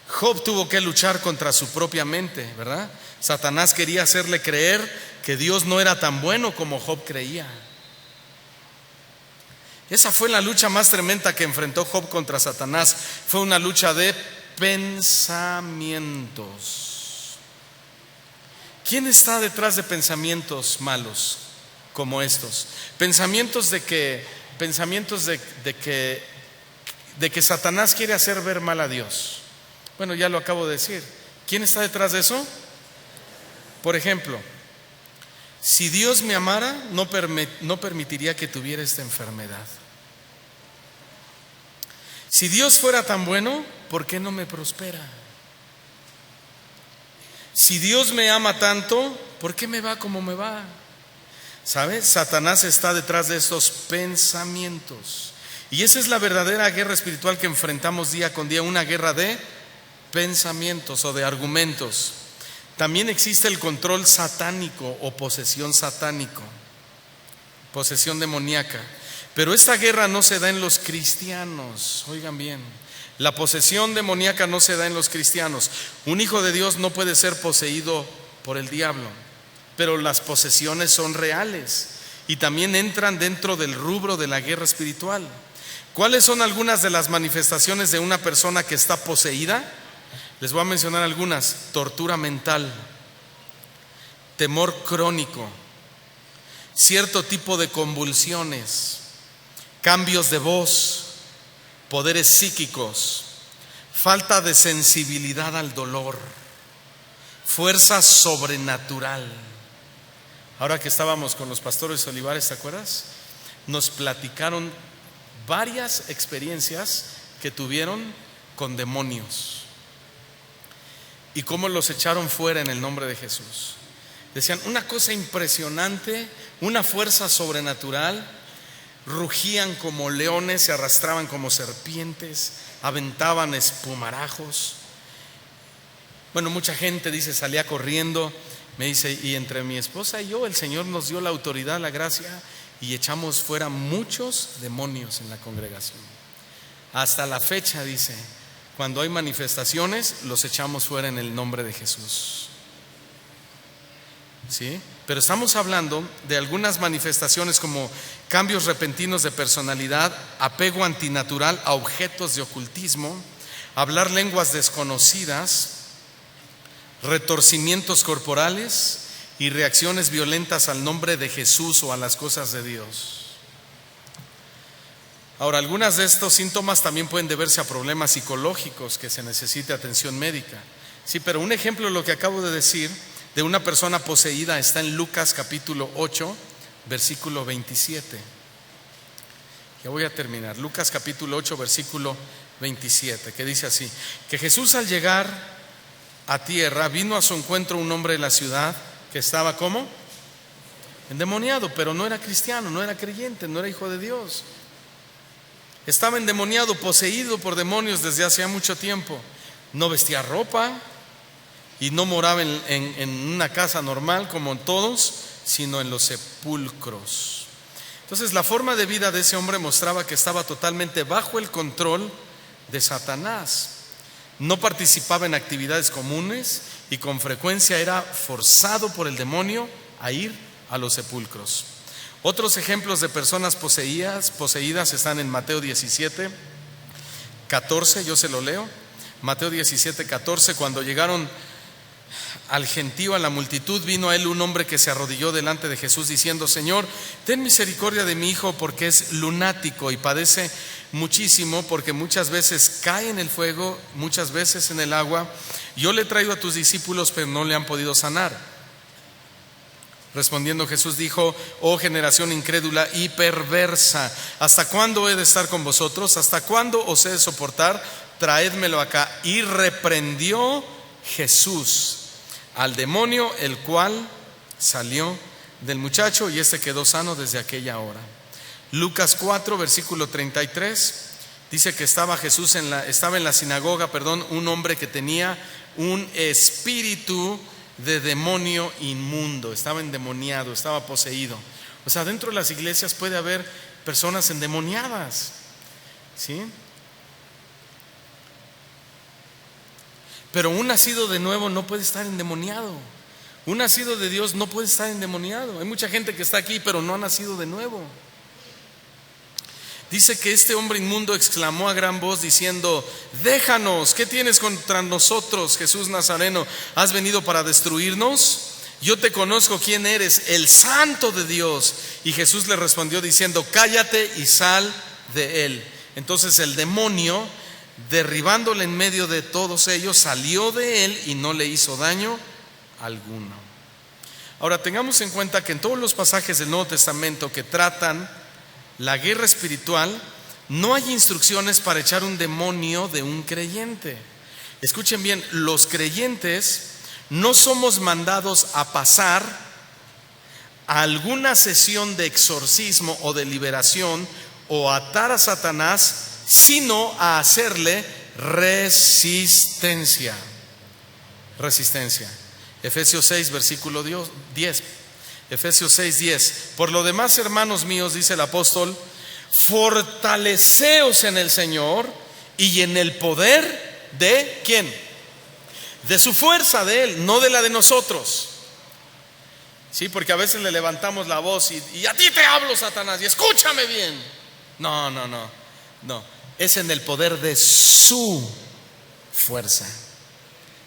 Job tuvo que luchar contra su propia mente, ¿verdad? Satanás quería hacerle creer que Dios no era tan bueno como Job creía. Esa fue la lucha más tremenda que enfrentó Job contra Satanás. Fue una lucha de pensamientos. ¿Quién está detrás de pensamientos malos como estos? Pensamientos de que Satanás quiere hacer ver mal a Dios. Bueno, ya lo acabo de decir. ¿Quién está detrás de eso? Por ejemplo, si Dios me amara, no permitiría que tuviera esta enfermedad. Si Dios fuera tan bueno, ¿por qué no me prospera? Si Dios me ama tanto, ¿por qué me va como me va? ¿Sabes? Satanás está detrás de estos pensamientos. Y esa es la verdadera guerra espiritual que enfrentamos día con día, una guerra de pensamientos o de argumentos. También existe el control satánico o posesión satánico, posesión demoníaca. Pero esta guerra no se da en los cristianos. Oigan bien, la posesión demoníaca no se da en los cristianos. Un hijo de Dios no puede ser poseído por el diablo, pero las posesiones son reales y también entran dentro del rubro de la guerra espiritual. ¿Cuáles son algunas de las manifestaciones de una persona que está poseída? Les voy a mencionar algunas: tortura mental, temor crónico, cierto tipo de convulsiones, cambios de voz, poderes psíquicos, falta de sensibilidad al dolor, fuerza sobrenatural. Ahora que estábamos con los pastores Olivares, ¿te acuerdas? Nos platicaron varias experiencias que tuvieron con demonios y cómo los echaron fuera en el nombre de Jesús. Decían una cosa impresionante, una fuerza sobrenatural. Rugían como leones, se arrastraban como serpientes, aventaban espumarajos. Bueno, mucha gente dice salía corriendo. Me dice, y entre mi esposa y yo, el Señor nos dio la autoridad, la gracia, y echamos fuera muchos demonios en la congregación. Hasta la fecha, dice, cuando hay manifestaciones, los echamos fuera en el nombre de Jesús. ¿Sí? Pero estamos hablando de algunas manifestaciones como cambios repentinos de personalidad, apego antinatural a objetos de ocultismo, hablar lenguas desconocidas, retorcimientos corporales y reacciones violentas al nombre de Jesús o a las cosas de Dios. Ahora, algunos de estos síntomas también pueden deberse a problemas psicológicos que se necesite atención médica. Sí, pero un ejemplo de lo que acabo de decir de una persona poseída está en Lucas capítulo 8, versículo 27. Ya voy a terminar. Lucas capítulo 8, versículo 27, que dice así: que Jesús, al llegar a tierra, vino a su encuentro un hombre de la ciudad que estaba ¿cómo? Endemoniado, pero no era cristiano, no era creyente, no era hijo de Dios. Estaba endemoniado, poseído por demonios desde hacía mucho tiempo. No vestía ropa y no moraba en una casa normal como todos, sino en los sepulcros. Entonces la forma de vida de ese hombre mostraba que estaba totalmente bajo el control de Satanás. No participaba en actividades comunes y con frecuencia era forzado por el demonio a ir a los sepulcros. Otros ejemplos de personas poseídas están en Mateo 17, 14, yo se lo leo. Mateo 17, 14, cuando llegaron al gentío, a la multitud, vino a él un hombre que se arrodilló delante de Jesús diciendo: Señor, ten misericordia de mi hijo, porque es lunático y padece muchísimo, porque muchas veces cae en el fuego, muchas veces en el agua. Yo le he traído a tus discípulos, pero no le han podido sanar. Respondiendo Jesús dijo: oh generación incrédula y perversa, ¿hasta cuándo he de estar con vosotros? ¿Hasta cuándo os he de soportar? Traédmelo acá. Y reprendió Jesús al demonio, el cual salió del muchacho y este quedó sano desde aquella hora. Lucas 4, versículo 33, dice que estaba en la sinagoga, un hombre que tenía un espíritu de demonio inmundo, estaba endemoniado, estaba poseído. O sea, dentro de las iglesias puede haber personas endemoniadas, ¿sí? Pero un nacido de nuevo no puede estar endemoniado. Un nacido de Dios no puede estar endemoniado. Hay mucha gente que está aquí pero no ha nacido de nuevo. Dice que este hombre inmundo exclamó a gran voz diciendo: déjanos, ¿qué tienes contra nosotros, Jesús Nazareno? ¿Has venido para destruirnos? Yo te conozco quién eres, el Santo de Dios. Y Jesús le respondió diciendo: cállate y sal de él. Entonces el demonio, derribándole en medio de todos ellos, salió de él y no le hizo daño alguno. Ahora tengamos en cuenta que en todos los pasajes del Nuevo Testamento que tratan la guerra espiritual, no hay instrucciones para echar un demonio de un creyente. Escuchen bien, los creyentes no somos mandados a pasar a alguna sesión de exorcismo o de liberación o atar a Satanás, sino a hacerle resistencia. Resistencia. Efesios 6, versículo 10. Efesios 6, 10. Por lo demás, hermanos míos, dice el apóstol, fortaleceos en el Señor y en el poder de ¿quién? De su fuerza, de Él, no de la de nosotros. Sí, porque a veces le levantamos la voz y a ti te hablo, Satanás, y escúchame bien. No. Es en el poder de su fuerza,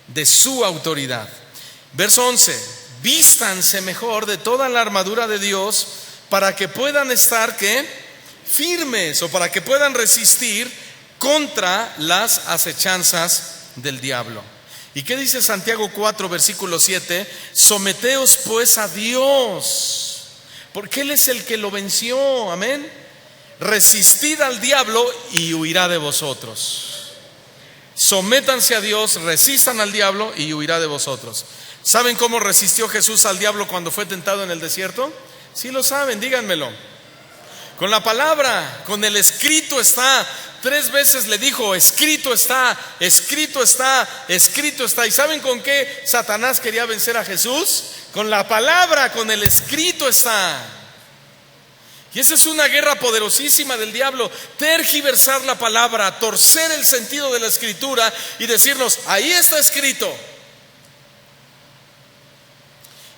de su autoridad. Verso 11. Vístanse mejor de toda la armadura de Dios para que puedan estar ¿qué? Firmes, o para que puedan resistir contra las acechanzas del diablo. ¿Y qué dice Santiago 4, versículo 7? Someteos pues a Dios, porque Él es el que lo venció. Amén. Resistid al diablo y huirá de vosotros. Sométanse a Dios, resistan al diablo y huirá de vosotros. ¿Saben cómo resistió Jesús al diablo cuando fue tentado en el desierto? Sí lo saben, díganmelo. Con la palabra, con el escrito está. 3 veces le dijo: escrito está, escrito está, escrito está. ¿Y saben con qué Satanás quería vencer a Jesús? Con la palabra, con el escrito está. Y esa es una guerra poderosísima del diablo: tergiversar la palabra, torcer el sentido de la escritura y decirnos: ahí está escrito.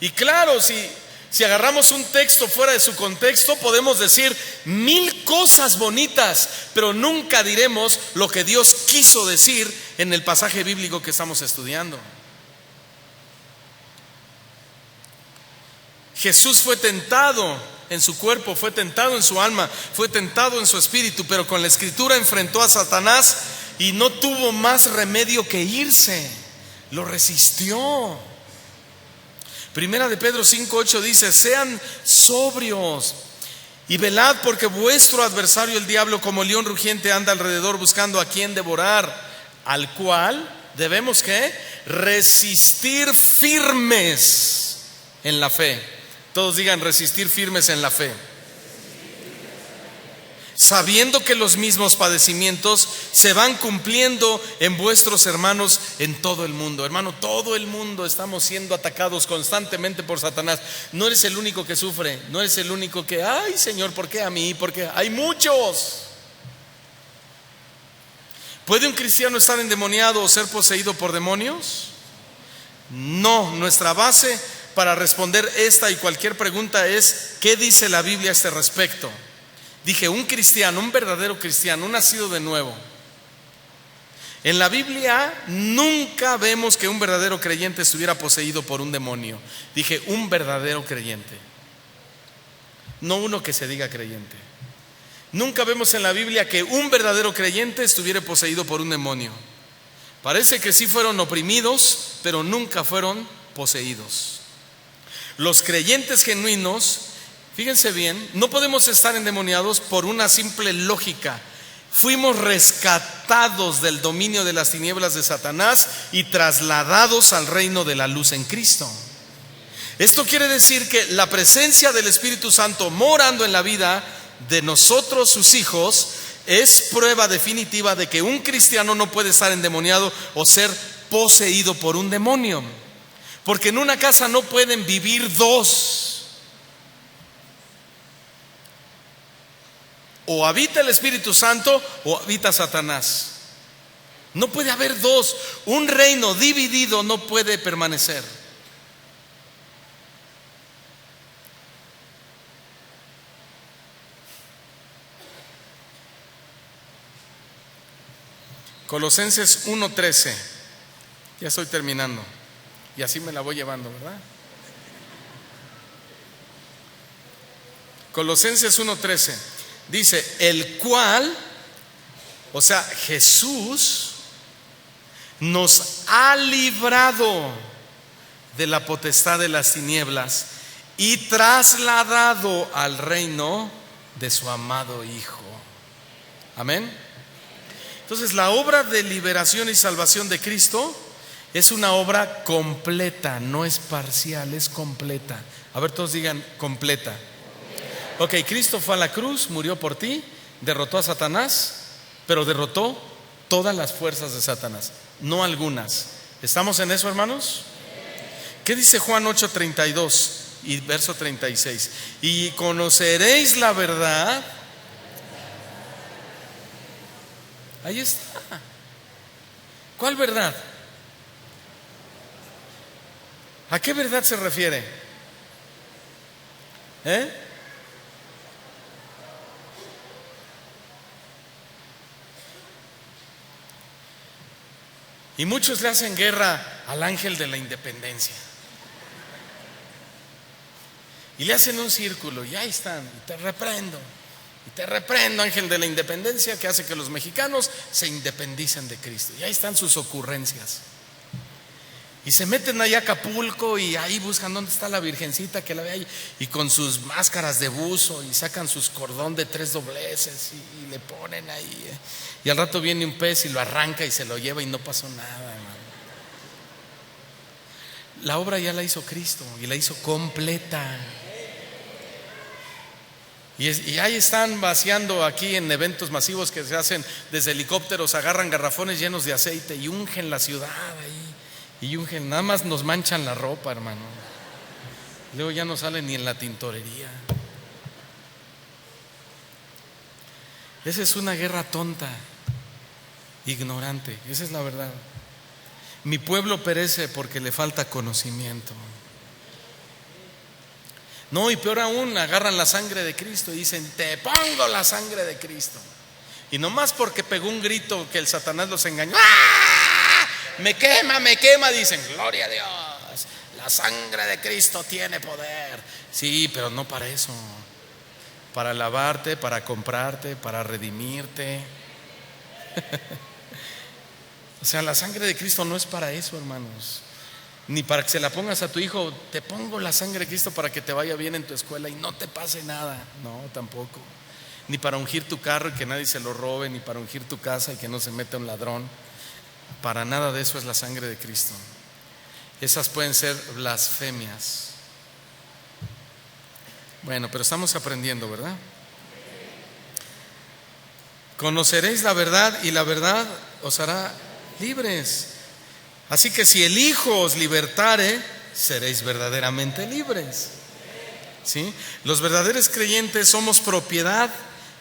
Y claro, si agarramos un texto fuera de su contexto, podemos decir 1000 cosas bonitas, pero nunca diremos lo que Dios quiso decir en el pasaje bíblico que estamos estudiando. Jesús fue tentado en su cuerpo, fue tentado en su alma, fue tentado en su espíritu, pero con la escritura enfrentó a Satanás y no tuvo más remedio que irse. Lo resistió. Primera de Pedro 5:8 dice: sean sobrios y velad, porque vuestro adversario el diablo como león rugiente anda alrededor buscando a quien devorar, al cual debemos ¿qué? Resistir firmes en la fe. Todos digan: resistir firmes en la fe. Sabiendo que los mismos padecimientos se van cumpliendo en vuestros hermanos en todo el mundo. Hermano, todo el mundo estamos siendo atacados constantemente por Satanás. No eres el único que sufre, no eres el único que, ay Señor, ¿por qué a mí? Porque hay muchos. ¿Puede un cristiano estar endemoniado o ser poseído por demonios? No, nuestra base para responder esta y cualquier pregunta es: ¿qué dice la Biblia a este respecto? Dije, un cristiano, un verdadero cristiano, un nacido de nuevo. En la Biblia nunca vemos que un verdadero creyente estuviera poseído por un demonio. Dije, un verdadero creyente, no uno que se diga creyente. Nunca vemos en la Biblia que un verdadero creyente estuviera poseído por un demonio. Parece que sí fueron oprimidos, pero nunca fueron poseídos. Los creyentes genuinos, fíjense bien, no podemos estar endemoniados por una simple lógica. fuimos rescatados del dominio de las tinieblas de Satanás y trasladados al reino de la luz en Cristo. Esto quiere decir que la presencia del Espíritu Santo morando en la vida de nosotros, sus hijos, es prueba definitiva de que un cristiano no puede estar endemoniado o ser poseído por un demonio. Porque en una casa no pueden vivir dos. O habita el Espíritu Santo o habita Satanás. No puede haber dos. Un reino dividido no puede permanecer. Colosenses 1:13. Ya estoy terminando. Y así me la voy llevando, ¿verdad? Colosenses 1:13 dice: el cual, o sea, Jesús, nos ha librado de la potestad de las tinieblas y trasladado al reino de su amado Hijo. Amén. Entonces, la obra de liberación y salvación de Cristo es una obra completa, no es parcial, es completa. A ver, todos digan completa. Ok, Cristo fue a la cruz, murió por ti, derrotó a Satanás, pero derrotó todas las fuerzas de Satanás, no algunas. ¿Estamos en eso, hermanos? ¿Qué dice Juan 8:32 y verso 36? Y conoceréis la verdad. Ahí está. ¿Cuál verdad? ¿A qué verdad se refiere? Y muchos le hacen guerra al ángel de la independencia. Y le hacen un círculo y ahí están, y te reprendo. Y te reprendo, ángel de la independencia, que hace que los mexicanos se independicen de Cristo. Y ahí están sus ocurrencias. Y se meten allá a Acapulco y ahí buscan dónde está la virgencita que la ve ahí. Y con sus máscaras de buzo y sacan sus cordón de 3 dobleces y le ponen ahí. Y al rato viene un pez y lo arranca y se lo lleva y no pasó nada, hermano. La obra ya la hizo Cristo y la hizo completa. Y ahí están vaciando aquí en eventos masivos que se hacen desde helicópteros, agarran garrafones llenos de aceite y ungen la ciudad ahí. Y ungen, nada más nos manchan la ropa, hermano. Luego ya no salen ni en la tintorería. Esa es una guerra tonta, ignorante, esa es la verdad. Mi pueblo perece porque le falta conocimiento. No, y peor aún, agarran la sangre de Cristo y dicen: te pongo la sangre de Cristo. Y nomás porque pegó un grito que el Satanás los engañó, ¡ah! Me quema, dicen: gloria a Dios, la sangre de Cristo tiene poder. Sí, pero no para eso. Para lavarte, para comprarte, para redimirte. O sea, la sangre de Cristo no es para eso, hermanos. Ni para que se la pongas a tu hijo: te pongo la sangre de Cristo para que te vaya bien en tu escuela y no te pase nada. No, tampoco. Ni para ungir tu carro y que nadie se lo robe, ni para ungir tu casa y que no se meta un ladrón. Para nada de eso es la sangre de Cristo. Esas pueden ser blasfemias. Bueno, pero estamos aprendiendo, ¿verdad? Conoceréis la verdad y la verdad os hará libres. Así que si el Hijo os libertare, seréis verdaderamente libres. ¿Sí? Los verdaderos creyentes somos propiedad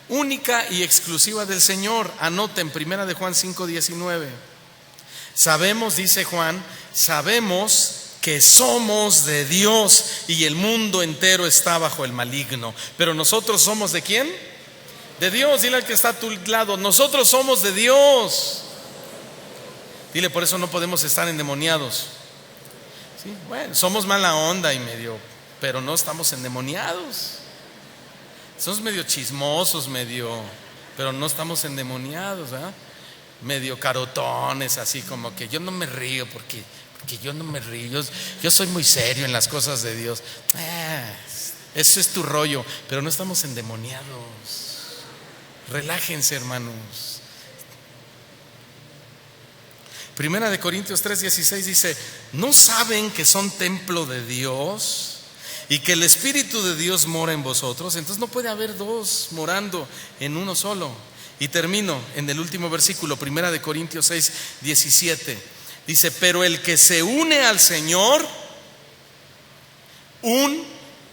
única y exclusiva del Señor. Anoten 1 de Juan 5:19. Sabemos, dice Juan, sabemos que somos de Dios y el mundo entero está bajo el maligno. Pero nosotros somos ¿de quién? De Dios. Dile al que está a tu lado: nosotros somos de Dios. Dile: por eso no podemos estar endemoniados. ¿Sí? Bueno, somos mala onda y medio, pero no estamos endemoniados. Somos medio chismosos, pero no estamos endemoniados, ¿verdad? Medio carotones, así como que yo no me río porque yo no me río. Yo soy muy serio en las cosas de Dios. Eso es tu rollo, pero no estamos endemoniados. Relájense, hermanos. Primera de Corintios 3:16 dice: ¿no saben que son templo de Dios y que el Espíritu de Dios mora en vosotros? Entonces no puede haber dos morando en uno solo. Y termino en el último versículo, Primera de Corintios 6:17. Dice: pero el que se une al Señor, un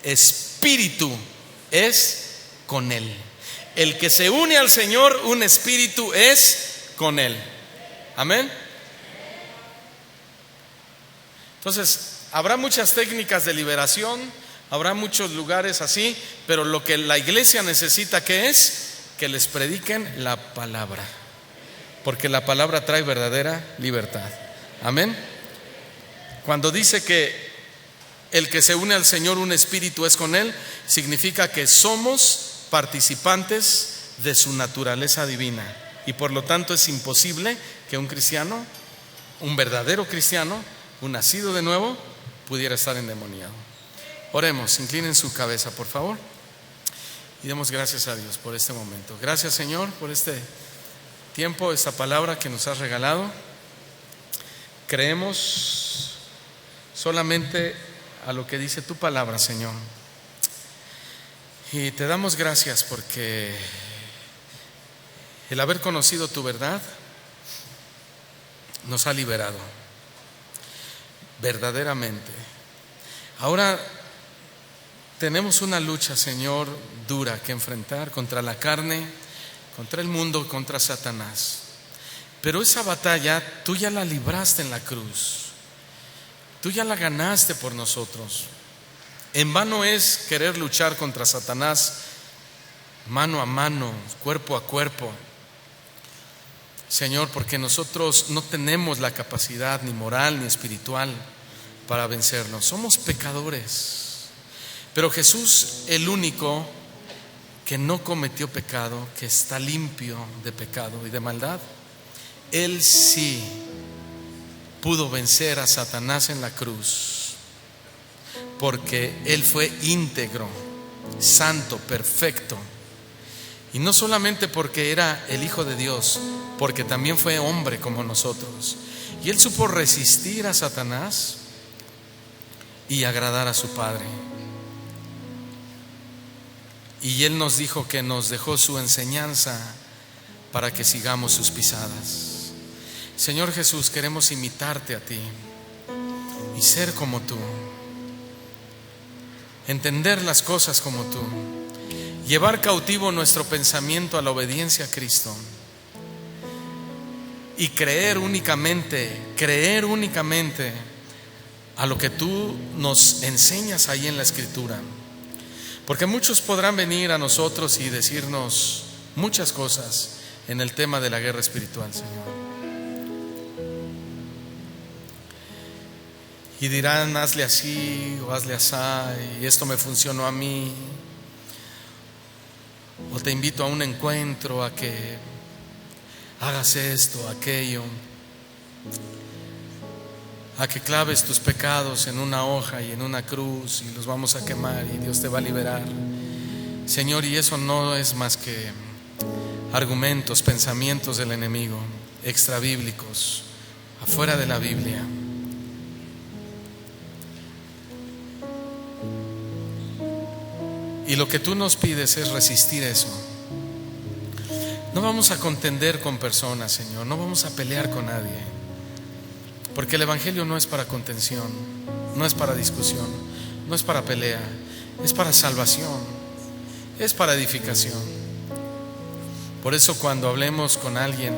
espíritu es con Él. El que se une al Señor, un espíritu es con Él. Amén. Entonces, habrá muchas técnicas de liberación, habrá muchos lugares así, pero lo que la iglesia necesita, ¿qué es? Que les prediquen la palabra, porque la palabra trae verdadera libertad. Amén. Cuando dice que el que se une al Señor, un espíritu es con Él, significa que somos participantes de su naturaleza divina, y por lo tanto es imposible que un cristiano, un verdadero cristiano, un nacido de nuevo, pudiera estar endemoniado. Oremos, inclinen su cabeza, por favor, y demos gracias a Dios por este momento. Gracias, Señor, por este tiempo, esta palabra que nos has regalado. Creemos solamente a lo que dice tu palabra, Señor, y te damos gracias porque el haber conocido tu verdad nos ha liberado verdaderamente. Ahora tenemos una lucha, Señor, dura que enfrentar contra la carne, contra el mundo, contra Satanás. Pero esa batalla tú ya la libraste en la cruz. Tú ya la ganaste por nosotros. En vano es querer luchar contra Satanás mano a mano, cuerpo a cuerpo, Señor, porque nosotros no tenemos la capacidad ni moral ni espiritual para vencernos. Somos pecadores. Pero Jesús, el único que no cometió pecado, que está limpio de pecado y de maldad, Él sí pudo vencer a Satanás en la cruz, porque Él fue íntegro, santo, perfecto. Y no solamente porque era el Hijo de Dios, porque también fue hombre como nosotros. Y Él supo resistir a Satanás y agradar a su Padre. Y Él nos dijo que nos dejó su enseñanza para que sigamos sus pisadas. Señor Jesús, queremos imitarte a ti y ser como tú, entender las cosas como tú, llevar cautivo nuestro pensamiento a la obediencia a Cristo y creer únicamente a lo que tú nos enseñas ahí en la Escritura. Porque muchos podrán venir a nosotros y decirnos muchas cosas en el tema de la guerra espiritual, Señor. Y dirán: hazle así o hazle así, y esto me funcionó a mí. O te invito a un encuentro a que hagas esto, aquello, a que claves tus pecados en una hoja y en una cruz y los vamos a quemar y Dios te va a liberar. Señor, y eso no es más que argumentos, pensamientos del enemigo, extrabíblicos, afuera de la Biblia. Y lo que tú nos pides es resistir eso. No vamos a contender con personas, Señor, no vamos a pelear con nadie, porque el Evangelio no es para contención, no es para discusión, no es para pelea, es para salvación, es para edificación. Por eso cuando hablemos con alguien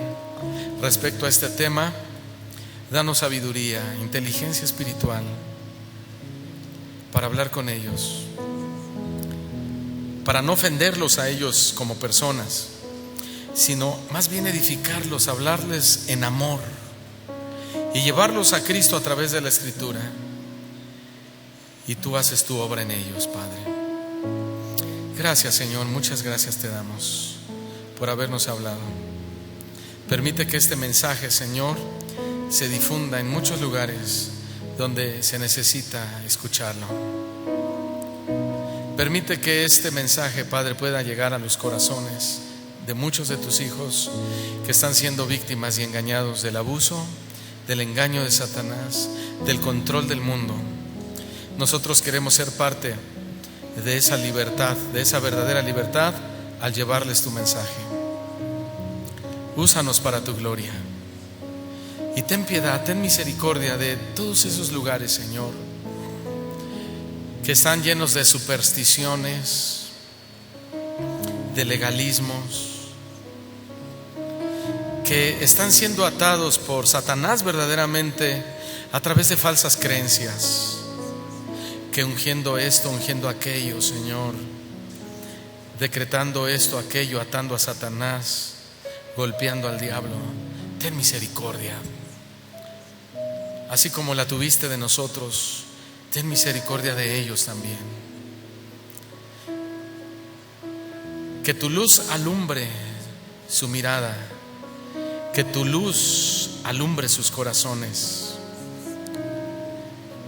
respecto a este tema, danos sabiduría, inteligencia espiritual para hablar con ellos, para no ofenderlos a ellos como personas, sino más bien edificarlos, hablarles en amor y llevarlos a Cristo a través de la Escritura. Y tú haces tu obra en ellos, Padre. Gracias, Señor, muchas gracias te damos por habernos hablado. Permite que este mensaje, Señor, se difunda en muchos lugares donde se necesita escucharlo. Permite que este mensaje, Padre, pueda llegar a los corazones de muchos de tus hijos que están siendo víctimas y engañados del abuso, del engaño de Satanás, del control del mundo. Nosotros queremos ser parte de esa libertad, de esa verdadera libertad, al llevarles tu mensaje. Úsanos para tu gloria. Y ten piedad, ten misericordia de todos esos lugares, Señor, que están llenos de supersticiones, de legalismos, que están siendo atados por Satanás verdaderamente a través de falsas creencias, que ungiendo esto, ungiendo aquello, Señor, decretando esto, aquello, atando a Satanás, golpeando al diablo. Ten misericordia. Así como la tuviste de nosotros, ten misericordia de ellos también. Que tu luz alumbre su mirada, que tu luz alumbre sus corazones,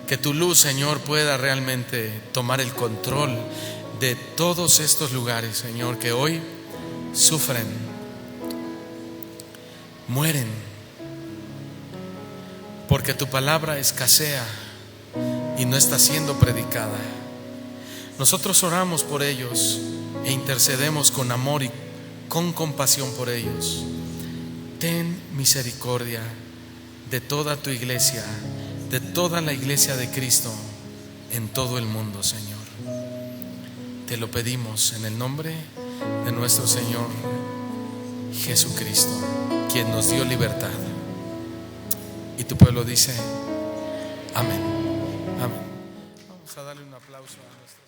que tu luz, Señor, pueda realmente tomar el control de todos estos lugares, Señor, que hoy sufren, mueren, porque tu palabra escasea y no está siendo predicada. Nosotros oramos por ellos e intercedemos con amor y con compasión por ellos. Ten misericordia de toda tu iglesia, de toda la iglesia de Cristo en todo el mundo, Señor. Te lo pedimos en el nombre de nuestro Señor Jesucristo, quien nos dio libertad. Y tu pueblo dice: amén. Amén. Vamos a darle un aplauso a nuestro